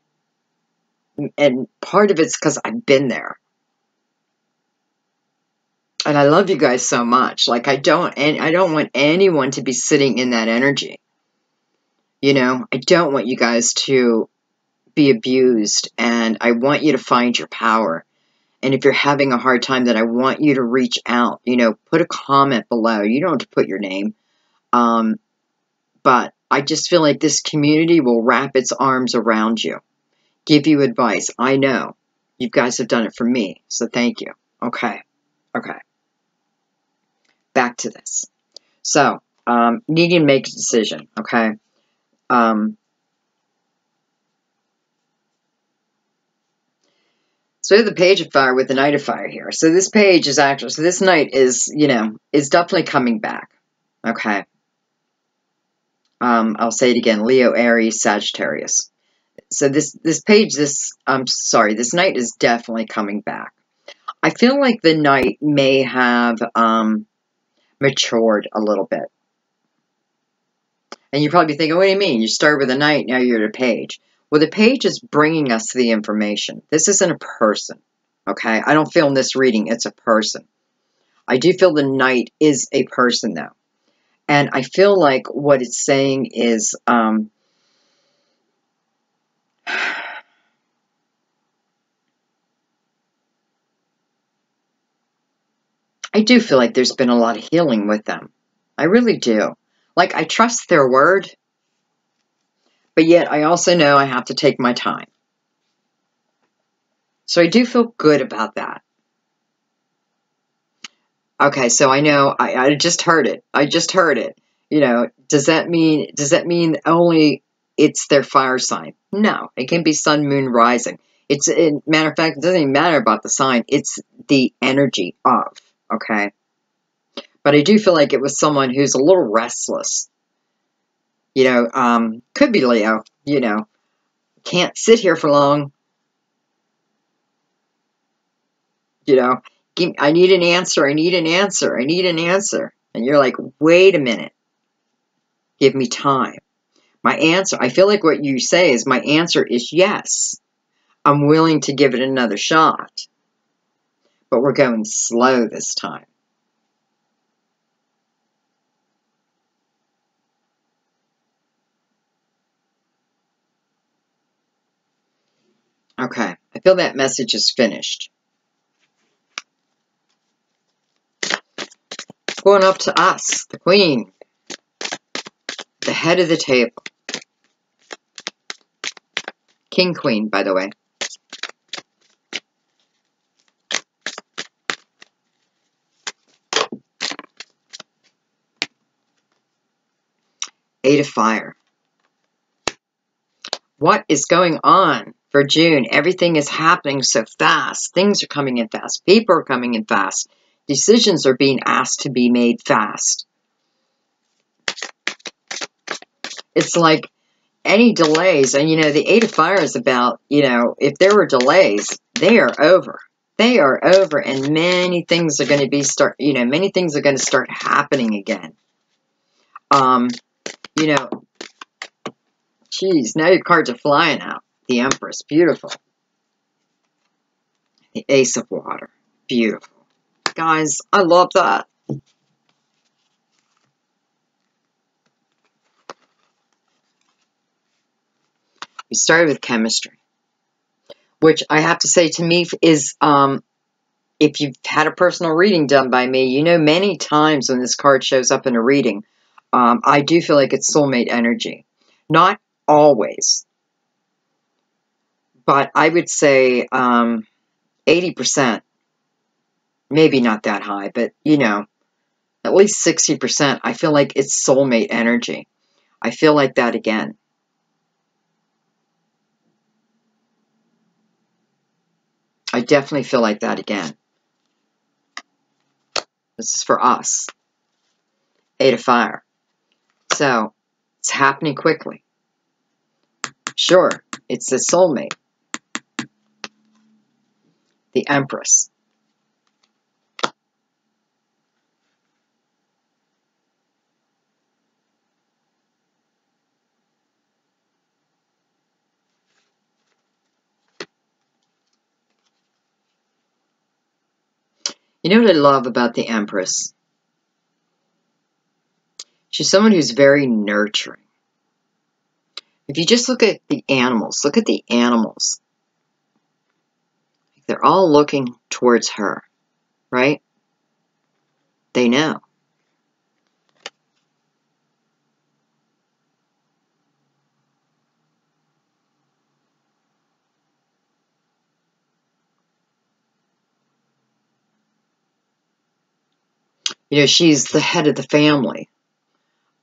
And part of it's because I've been there. And I love you guys so much. Like I don't want anyone to be sitting in that energy. You know, I don't want you guys to be abused, and I want you to find your power. And if you're having a hard time, then I want you to reach out, you know, put a comment below. You don't have to put your name. But I just feel like this community will wrap its arms around you, give you advice. I know you guys have done it for me, so thank you. Okay. Back to this. So, needing to make a decision, okay? So we have the Page of Fire with the Knight of Fire here. So this page is actually, so this knight is, you know, is definitely coming back, okay? I'll say it again, Leo, Aries, Sagittarius. So this knight is definitely coming back. I feel like the knight may have matured a little bit. And you're probably thinking, what do you mean? You start with a knight, now you're at a page. Well, the page is bringing us the information. This isn't a person, okay? I don't feel in this reading it's a person. I do feel the knight is a person, though. And I feel like what it's saying is, I do feel like there's been a lot of healing with them. I really do. Like, I trust their word, but yet I also know I have to take my time. So I do feel good about that. Okay, so I know, I just heard it. I just heard it. You know, does that mean only it's their fire sign? No, it can be sun, moon, rising. Matter of fact, it doesn't even matter about the sign. It's the energy of, okay? But I do feel like it was someone who's a little restless. You know, could be Leo, you know. Can't sit here for long. You know, I need an answer, I need an answer, I need an answer. And you're like, wait a minute. Give me time. My answer, I feel like what you say is, my answer is yes. I'm willing to give it another shot. But we're going slow this time. Okay, I feel that message is finished. Going up to us, the Queen, the head of the table. King, Queen, by the way. Eight of Fire. What is going on for June? Everything is happening so fast. Things are coming in fast. People are coming in fast. Decisions are being asked to be made fast. It's like any delays, and you know, the Eight of Fire is about, you know, if there were delays, they are over. They are over, and many things are going to be many things are going to start happening again. You know, geez, now your cards are flying out. The Empress, beautiful. The Ace of Water, beautiful. Guys, I love that. We started with chemistry, which I have to say to me is, if you've had a personal reading done by me, you know many times when this card shows up in a reading, I do feel like it's soulmate energy. Not always, but I would say 80%, maybe not that high, but you know, at least 60%, I feel like it's soulmate energy. I feel like that again. I definitely feel like that again. This is for us. Eight of Fire. So, it's happening quickly. Sure, it's a soulmate. The Empress. You know what I love about the Empress? She's someone who's very nurturing. If you just look at the animals, they're all looking towards her, right? They know. You know, she's the head of the family.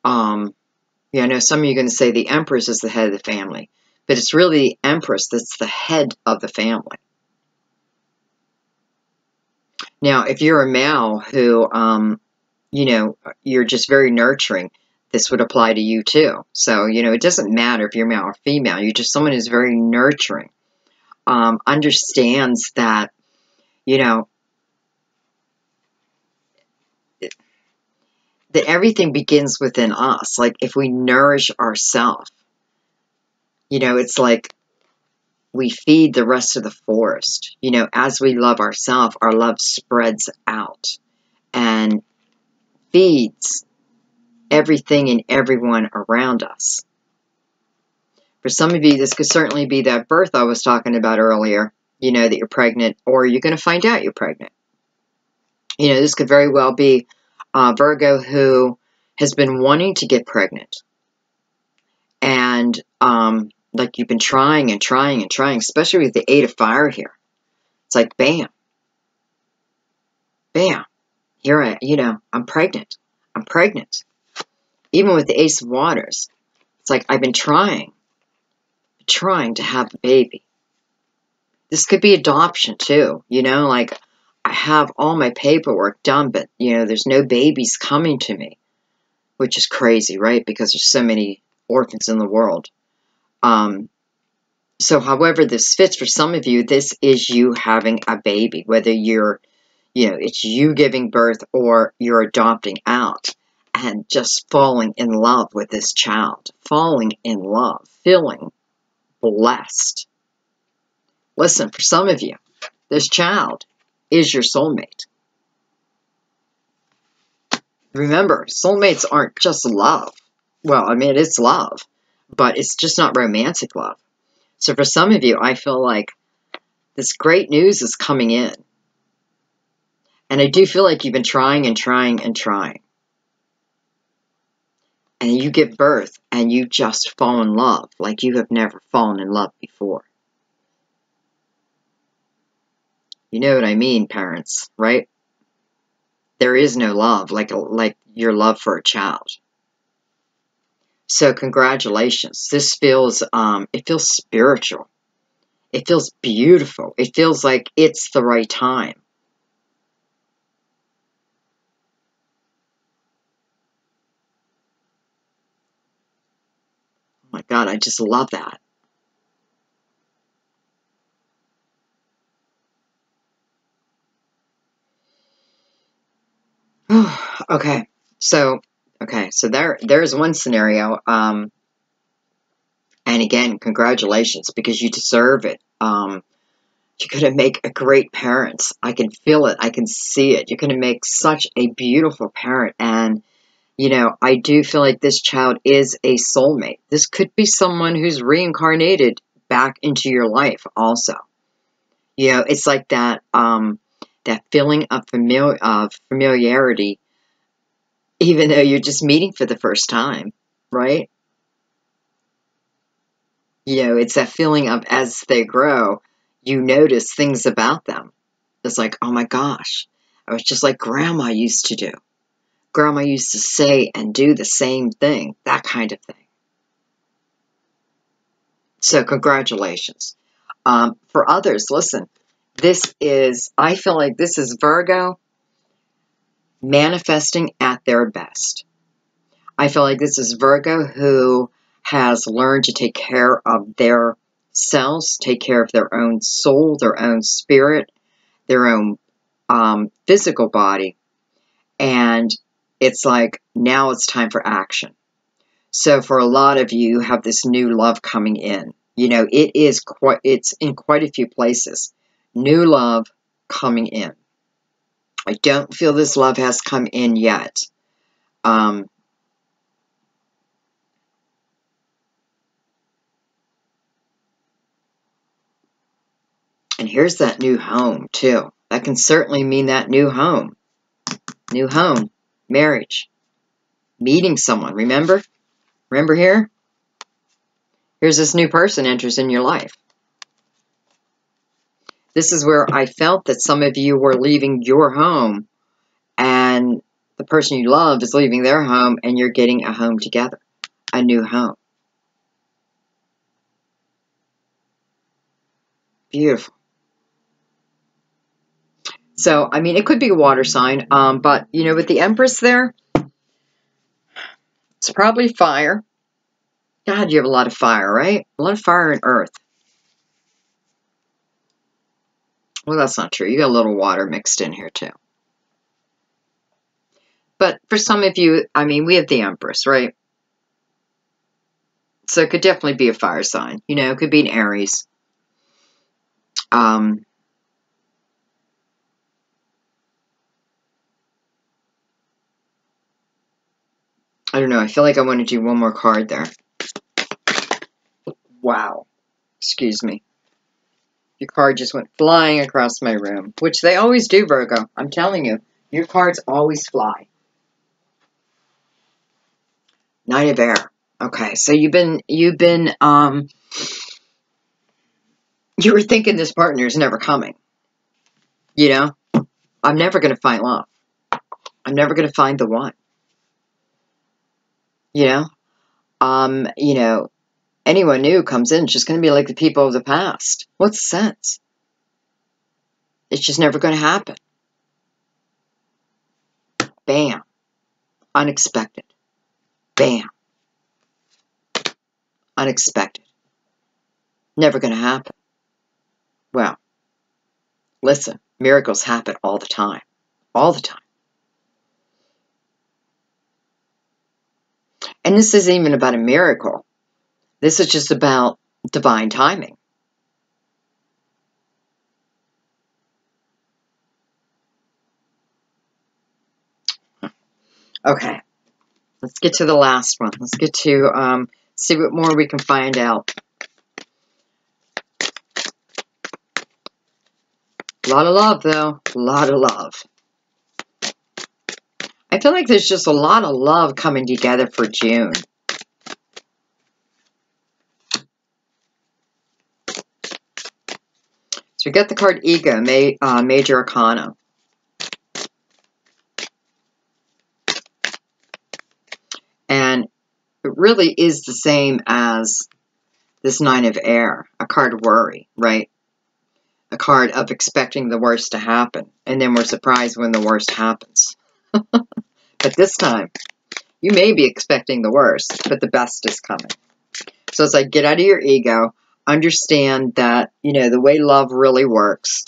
Yeah, I know some of you are going to say the Empress is the head of the family, but it's really the Empress that's the head of the family. Now, if you're a male who, you know, you're just very nurturing, this would apply to you too. So, you know, it doesn't matter if you're male or female. You're just someone who's very nurturing, understands that, you know, that everything begins within us. Like, if we nourish ourselves, you know, it's like we feed the rest of the forest. You know, as we love ourselves, our love spreads out and feeds everything and everyone around us. For some of you, this could certainly be that birth I was talking about earlier, you know, that you're pregnant, or you're going to find out you're pregnant. You know, this could very well be Virgo who has been wanting to get pregnant. And like you've been trying and trying and trying, especially with the Eight of Fire here. It's like, bam, bam, here I'm pregnant. I'm pregnant. Even with the Ace of Waters, it's like I've been trying to have a baby. This could be adoption too, you know, like I have all my paperwork done, but, you know, there's no babies coming to me, which is crazy, right? Because there's so many orphans in the world. So however this fits for some of you, this is you having a baby, whether you're, you know, it's you giving birth or you're adopting out. and just falling in love with this child, falling in love, feeling blessed. Listen, for some of you, this child is your soulmate. Remember, soulmates aren't just love. Well, I mean, it's love, but it's just not romantic love. So for some of you, I feel like this great news is coming in. And I do feel like you've been trying and trying and trying. And you give birth and you just fall in love like you have never fallen in love before. You know what I mean, parents, right? There is no love like your love for a child. So congratulations. This feels, it feels spiritual. It feels beautiful. It feels like it's the right time. Oh my God, I just love that. Okay, so there's one scenario. And again, congratulations, because you deserve it. You're going to make a great parent. I can feel it. I can see it. You're going to make such a beautiful parent. And, you know, I do feel like this child is a soulmate. This could be someone who's reincarnated back into your life also. You know, it's like that, that feeling of familiarity, even though you're just meeting for the first time, right? You know, it's that feeling of, as they grow, you notice things about them. It's like, oh my gosh, I was just like Grandma used to do. Grandma used to say and do the same thing, that kind of thing. So congratulations. For others, listen, I feel like this is Virgo manifesting at their best. I feel like this is Virgo who has learned to take care of their selves, take care of their own soul, their own spirit, their own physical body. And it's like, now it's time for action. So for a lot of you have this new love coming in. You know, it's in quite a few places. New love coming in. I don't feel this love has come in yet. And here's that new home, too. That can certainly mean that new home. New home. Marriage. Meeting someone. Remember? Remember here? Here's this new person enters in your life. This is where I felt that some of you were leaving your home and the person you love is leaving their home and you're getting a home together. A new home. Beautiful. So, I mean, it could be a water sign, but, you know, with the Empress there, it's probably fire. God, you have a lot of fire, right? A lot of fire and earth. Well, that's not true. You got a little water mixed in here, too. But for some of you, I mean, we have the Empress, right? So it could definitely be a fire sign. You know, it could be an Aries. I don't know. I feel like I want to do one more card there. Wow. Excuse me. Your card just went flying across my room, which they always do, Virgo. I'm telling you, your cards always fly. Knight of Air. Okay, so you were thinking this partner is never coming. You know, I'm never going to find love. I'm never going to find the one. You know, anyone new comes in, it's just going to be like the people of the past. What's the sense? It's just never going to happen. Bam. Unexpected. Bam. Unexpected. Never going to happen. Well, listen, miracles happen all the time. All the time. And this isn't even about a miracle. This is just about divine timing. Okay, let's get to the last one. Let's get to see what more we can find out. A lot of love, though. A lot of love. I feel like there's just a lot of love coming together for June. So we got the card Ego, Major Arcana. And it really is the same as this Nine of Air, a card of worry, right? A card of expecting the worst to happen. And then we're surprised when the worst happens. But this time, you may be expecting the worst, but the best is coming. So it's like, get out of your ego. Understand that, you know, the way love really works,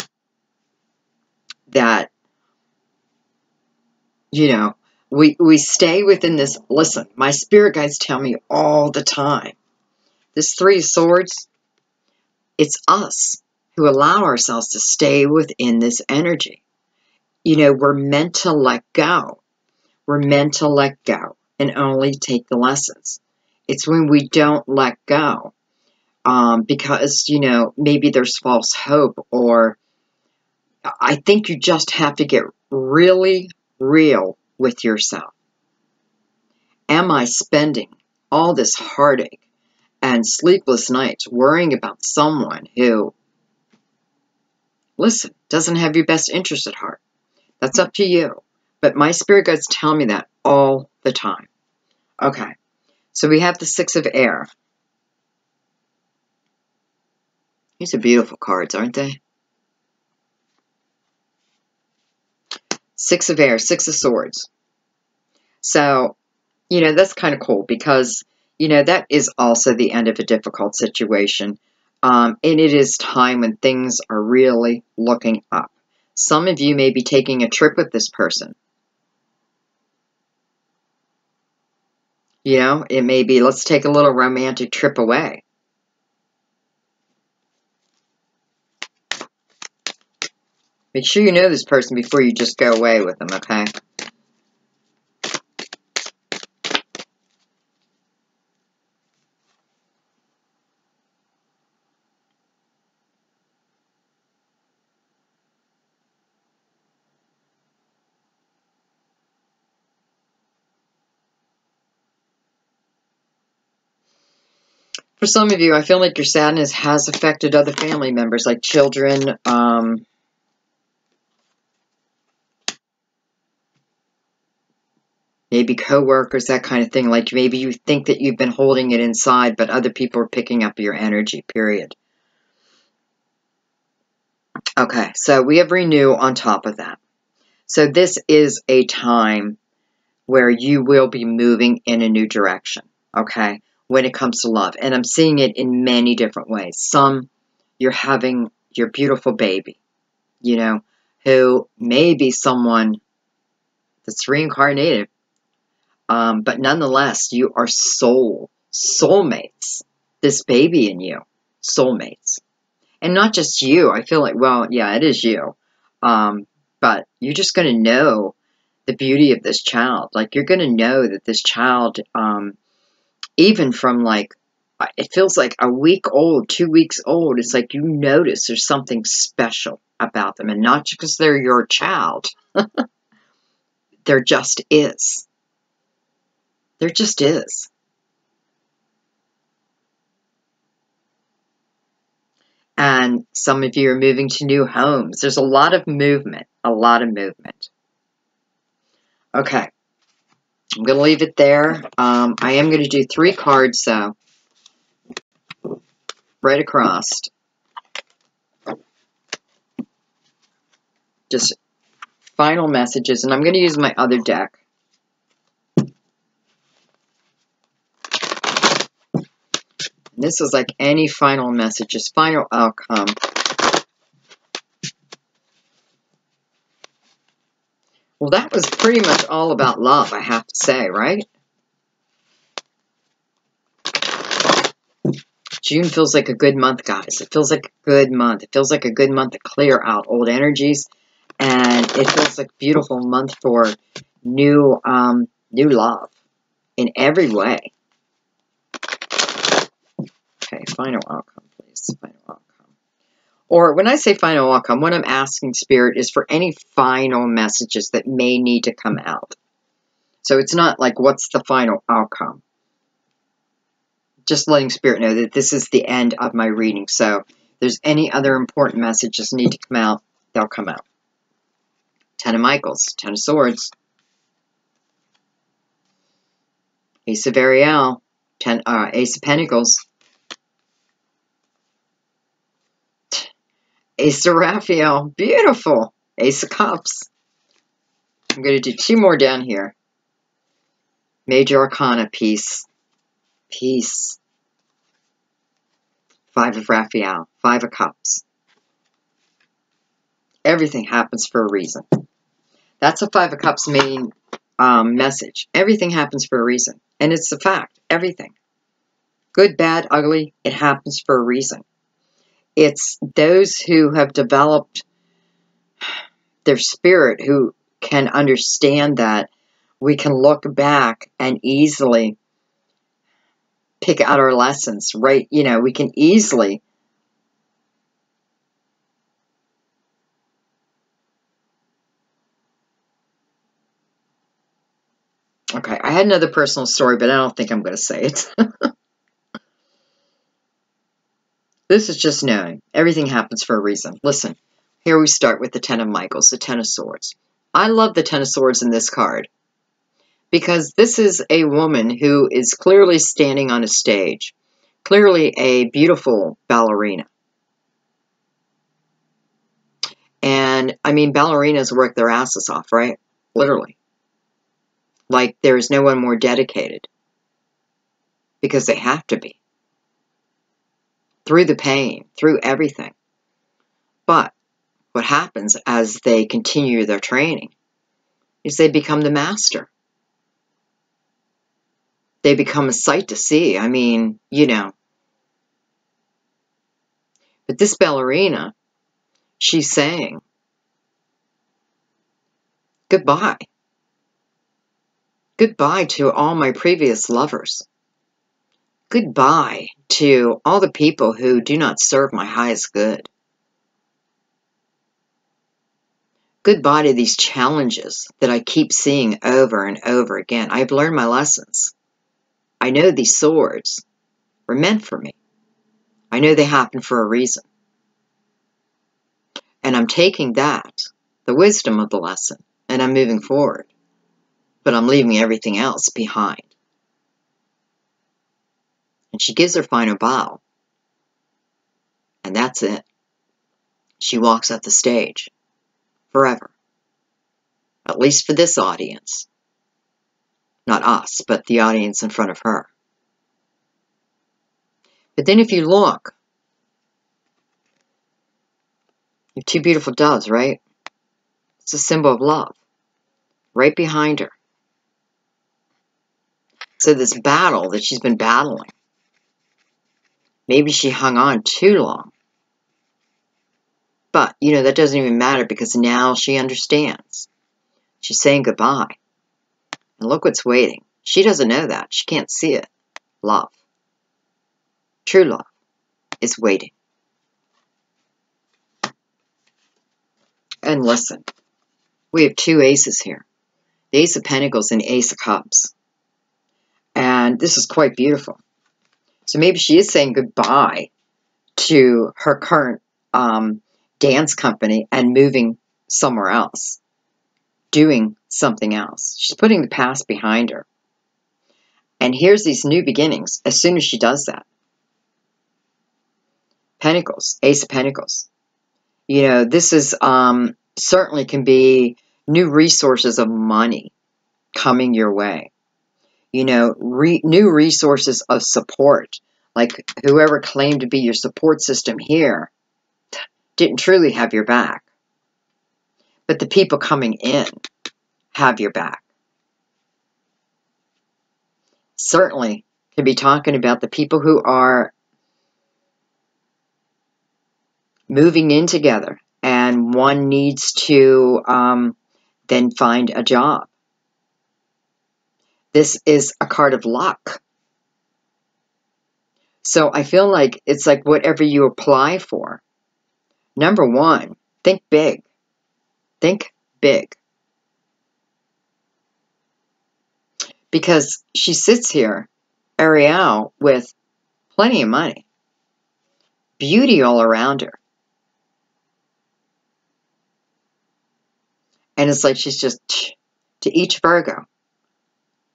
that, you know, we stay within this. Listen, my spirit guides tell me all the time, this Three of Swords, it's us who allow ourselves to stay within this energy. You know, we're meant to let go. We're meant to let go and only take the lessons. It's when we don't let go, because, you know, maybe there's false hope, or I think you just have to get really real with yourself. Am I spending all this heartache and sleepless nights worrying about someone who, listen, doesn't have your best interest at heart? That's up to you. But my spirit guides tell me that all the time. Okay, so we have the Six of Air. These are beautiful cards, aren't they? Six of Air, Six of Swords. So, you know, that's kind of cool because, you know, that is also the end of a difficult situation. And it is time when things are really looking up. Some of you may be taking a trip with this person. You know, it may be, let's take a little romantic trip away. Make sure you know this person before you just go away with them, okay? For some of you, I feel like your sadness has affected other family members, like children, maybe co-workers, that kind of thing. Like maybe you think that you've been holding it inside, but other people are picking up your energy, period. Okay, so we have renew on top of that. So this is a time where you will be moving in a new direction, okay, when it comes to love. And I'm seeing it in many different ways. Some, you're having your beautiful baby, you know, who may be someone that's reincarnated, but nonetheless, you are soulmates. This baby in you, soulmates. And not just you. I feel like, well, yeah, it is you. But you're just going to know the beauty of this child. Like, you're going to know that this child, even from like, it feels like a week old, 2 weeks old, it's like you notice there's something special about them. And not just because they're your child. There just is. There just is. And some of you are moving to new homes. There's a lot of movement. A lot of movement. Okay. I'm going to leave it there. I am going to do 3 cards, though. Right across. Just final messages. And I'm going to use my other deck. And this is like any final messages, final outcome. Well, that was pretty much all about love, I have to say, right? June feels like a good month, guys. It feels like a good month. It feels like a good month to clear out old energies. And it feels like a beautiful month for new love in every way. Okay, final outcome, please. Final outcome. Or when I say final outcome, what I'm asking, Spirit, is for any final messages that may need to come out. So it's not like, what's the final outcome? Just letting Spirit know that this is the end of my reading. So if there's any other important messages need to come out, they'll come out. Ten of Michaels, Ten of Swords, Ace of Ariel, Ace of Pentacles, Ace of Raphael, beautiful, Ace of Cups. I'm going to do two more down here. Major Arcana, peace, peace. Five of Raphael, Five of Cups. Everything happens for a reason. That's a Five of Cups main message. Everything happens for a reason. And it's a fact. Everything. Good, bad, ugly, it happens for a reason. It's those who have developed their spirit who can understand that we can look back and easily pick out our lessons, right? You know, we can easily okay, I had another personal story, but I don't think I'm going to say it. This is just knowing. Everything happens for a reason. Listen, here we start with the Ten of Michaels, the Ten of Swords. I love the Ten of Swords in this card because this is a woman who is clearly standing on a stage, clearly a beautiful ballerina. And, I mean, ballerinas work their asses off, right? Literally. Like, there's no one more dedicated because they have to be. Through the pain, through everything. But what happens as they continue their training is they become the master. They become a sight to see. I mean, you know. But this ballerina, she's saying, goodbye. Goodbye to all my previous lovers. Goodbye to all the people who do not serve my highest good. Goodbye to these challenges that I keep seeing over and over again. I've learned my lessons. I know these swords were meant for me. I know they happen for a reason. And I'm taking that, the wisdom of the lesson, and I'm moving forward. But I'm leaving everything else behind. And she gives her final bow. And that's it. She walks off the stage. Forever. At least for this audience. Not us, but the audience in front of her. But then if you look, you have two beautiful doves, right? It's a symbol of love. Right behind her. So this battle that she's been battling, maybe she hung on too long. But, you know, that doesn't even matter because now she understands. She's saying goodbye. And look what's waiting. She doesn't know that. She can't see it. Love. True love is waiting. And listen, we have two aces here. The Ace of Pentacles and Ace of Cups. And this is quite beautiful. So maybe she is saying goodbye to her current dance company and moving somewhere else. Doing something else. She's putting the past behind her. And here's these new beginnings as soon as she does that. Pentacles. Ace of Pentacles. You know, this is certainly can be new resources of money coming your way. You know, new resources of support. Like whoever claimed to be your support system here didn't truly have your back. But the people coming in have your back. Certainly can be talking about the people who are moving in together, and one needs to then find a job. This is a card of luck. So I feel like it's like whatever you apply for. Number one, think big. Think big. Because she sits here, Ariel, with plenty of money. Beauty all around her. And it's like she's just, to each Virgo,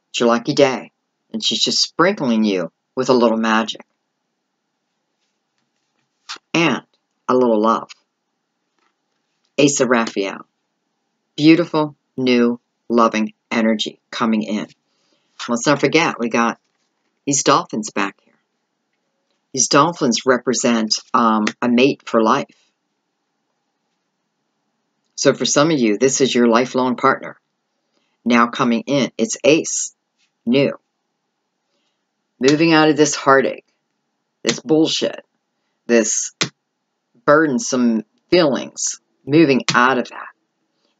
it's your lucky day. And she's just sprinkling you with a little magic. And a little love. Ace of Raphael. Beautiful, new, loving energy coming in. Let's not forget, we got these dolphins back here. These dolphins represent a mate for life. So for some of you, this is your lifelong partner. Now coming in, it's Ace, new. Moving out of this heartache, this bullshit, this burdensome feelings, moving out of that.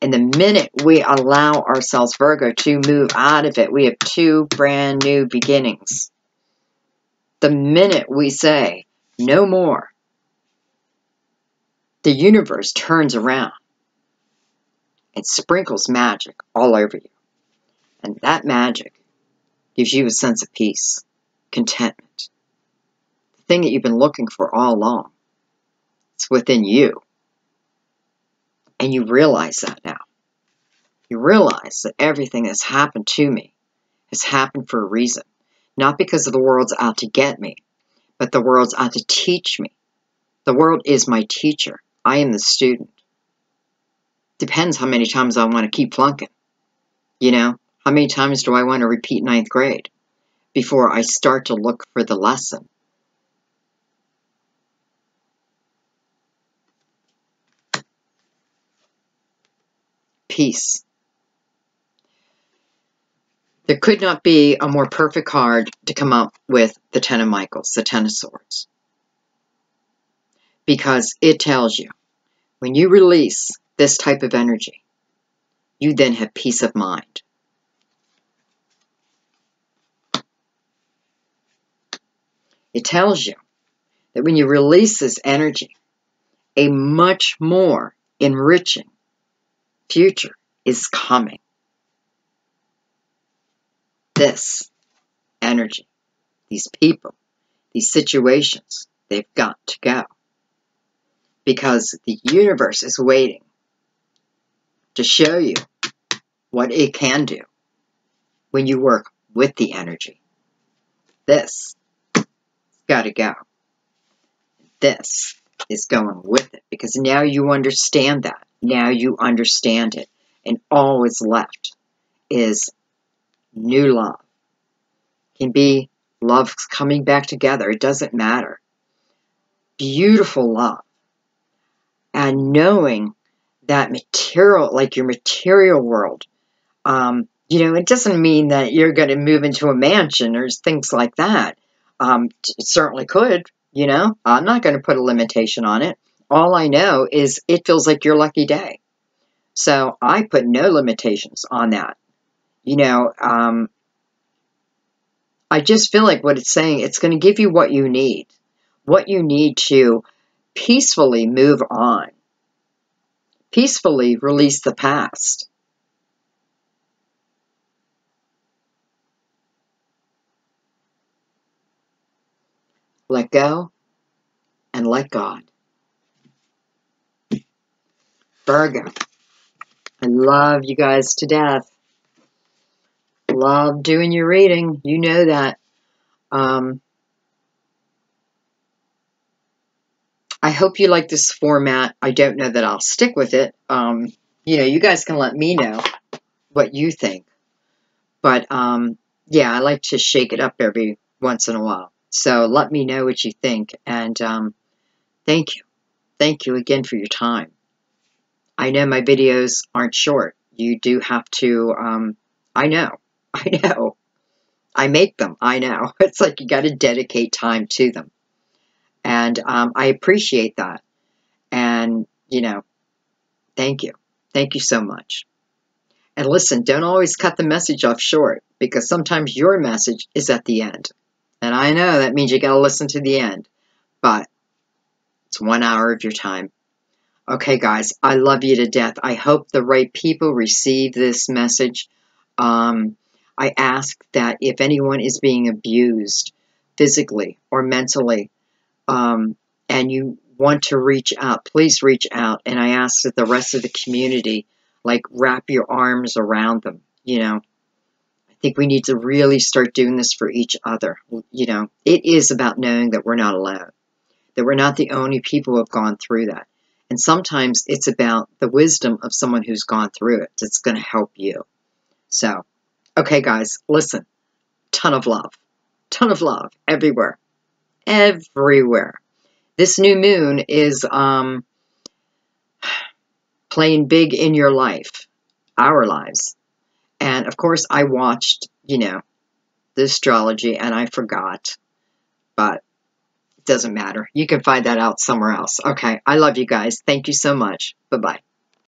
And the minute we allow ourselves, Virgo, to move out of it, we have two brand new beginnings. The minute we say, no more, the universe turns around and sprinkles magic all over you. And that magic gives you a sense of peace, contentment. The thing that you've been looking for all along. It's within you. And you realize that now. You realize that everything that's happened to me has happened for a reason. Not because of the world's out to get me, but the world's out to teach me. The world is my teacher. I am the student. Depends how many times I want to keep flunking. You know, how many times do I want to repeat 9th grade before I start to look for the lesson? Peace. There could not be a more perfect card to come up with the Ten of Michaels, the Ten of Swords. Because it tells you, when you release this type of energy, you then have peace of mind. It tells you that when you release this energy, a much more enriching future is coming. This energy, these people, these situations, they've got to go. Because the universe is waiting to show you what it can do when you work with the energy. This has got to go. This is going with it. Because now you understand that. Now you understand it. And all is left is new love. It can be love coming back together. It doesn't matter. Beautiful love. And knowing that material, like your material world, you know, it doesn't mean that you're going to move into a mansion or things like that. It certainly could, you know. I'm not going to put a limitation on it. All I know is it feels like your lucky day. So I put no limitations on that. You know, I just feel like what it's saying, it's going to give you what you need to peacefully move on, peacefully release the past. Let go and let God. Virgo, I love you guys to death. Love doing your reading. You know that. I hope you like this format. I don't know that I'll stick with it. You know, you guys can let me know what you think. But, yeah, I like to shake it up every once in a while. So let me know what you think. And thank you. Thank you again for your time. I know my videos aren't short. You do have to, I know. I make them. I know. It's like you got to dedicate time to them. And I appreciate that. And, you know, thank you. Thank you so much. And listen, don't always cut the message off short, because sometimes your message is at the end. And I know that means you got to listen to the end, but it's 1 hour of your time. Okay, guys, I love you to death. I hope the right people receive this message. I ask that if anyone is being abused physically or mentally, and you want to reach out, please reach out. And I ask that the rest of the community, like, wrap your arms around them. You know, I think we need to really start doing this for each other. You know, it is about knowing that we're not alone, that we're not the only people who have gone through that. And sometimes it's about the wisdom of someone who's gone through it that's going to help you. So, okay, guys, listen, ton of love everywhere, everywhere. This new moon is playing big in your life, our lives. And of course, I watched, you know, the astrology and I forgot, but it doesn't matter. You can find that out somewhere else. Okay, I love you guys. Thank you so much. Bye-bye.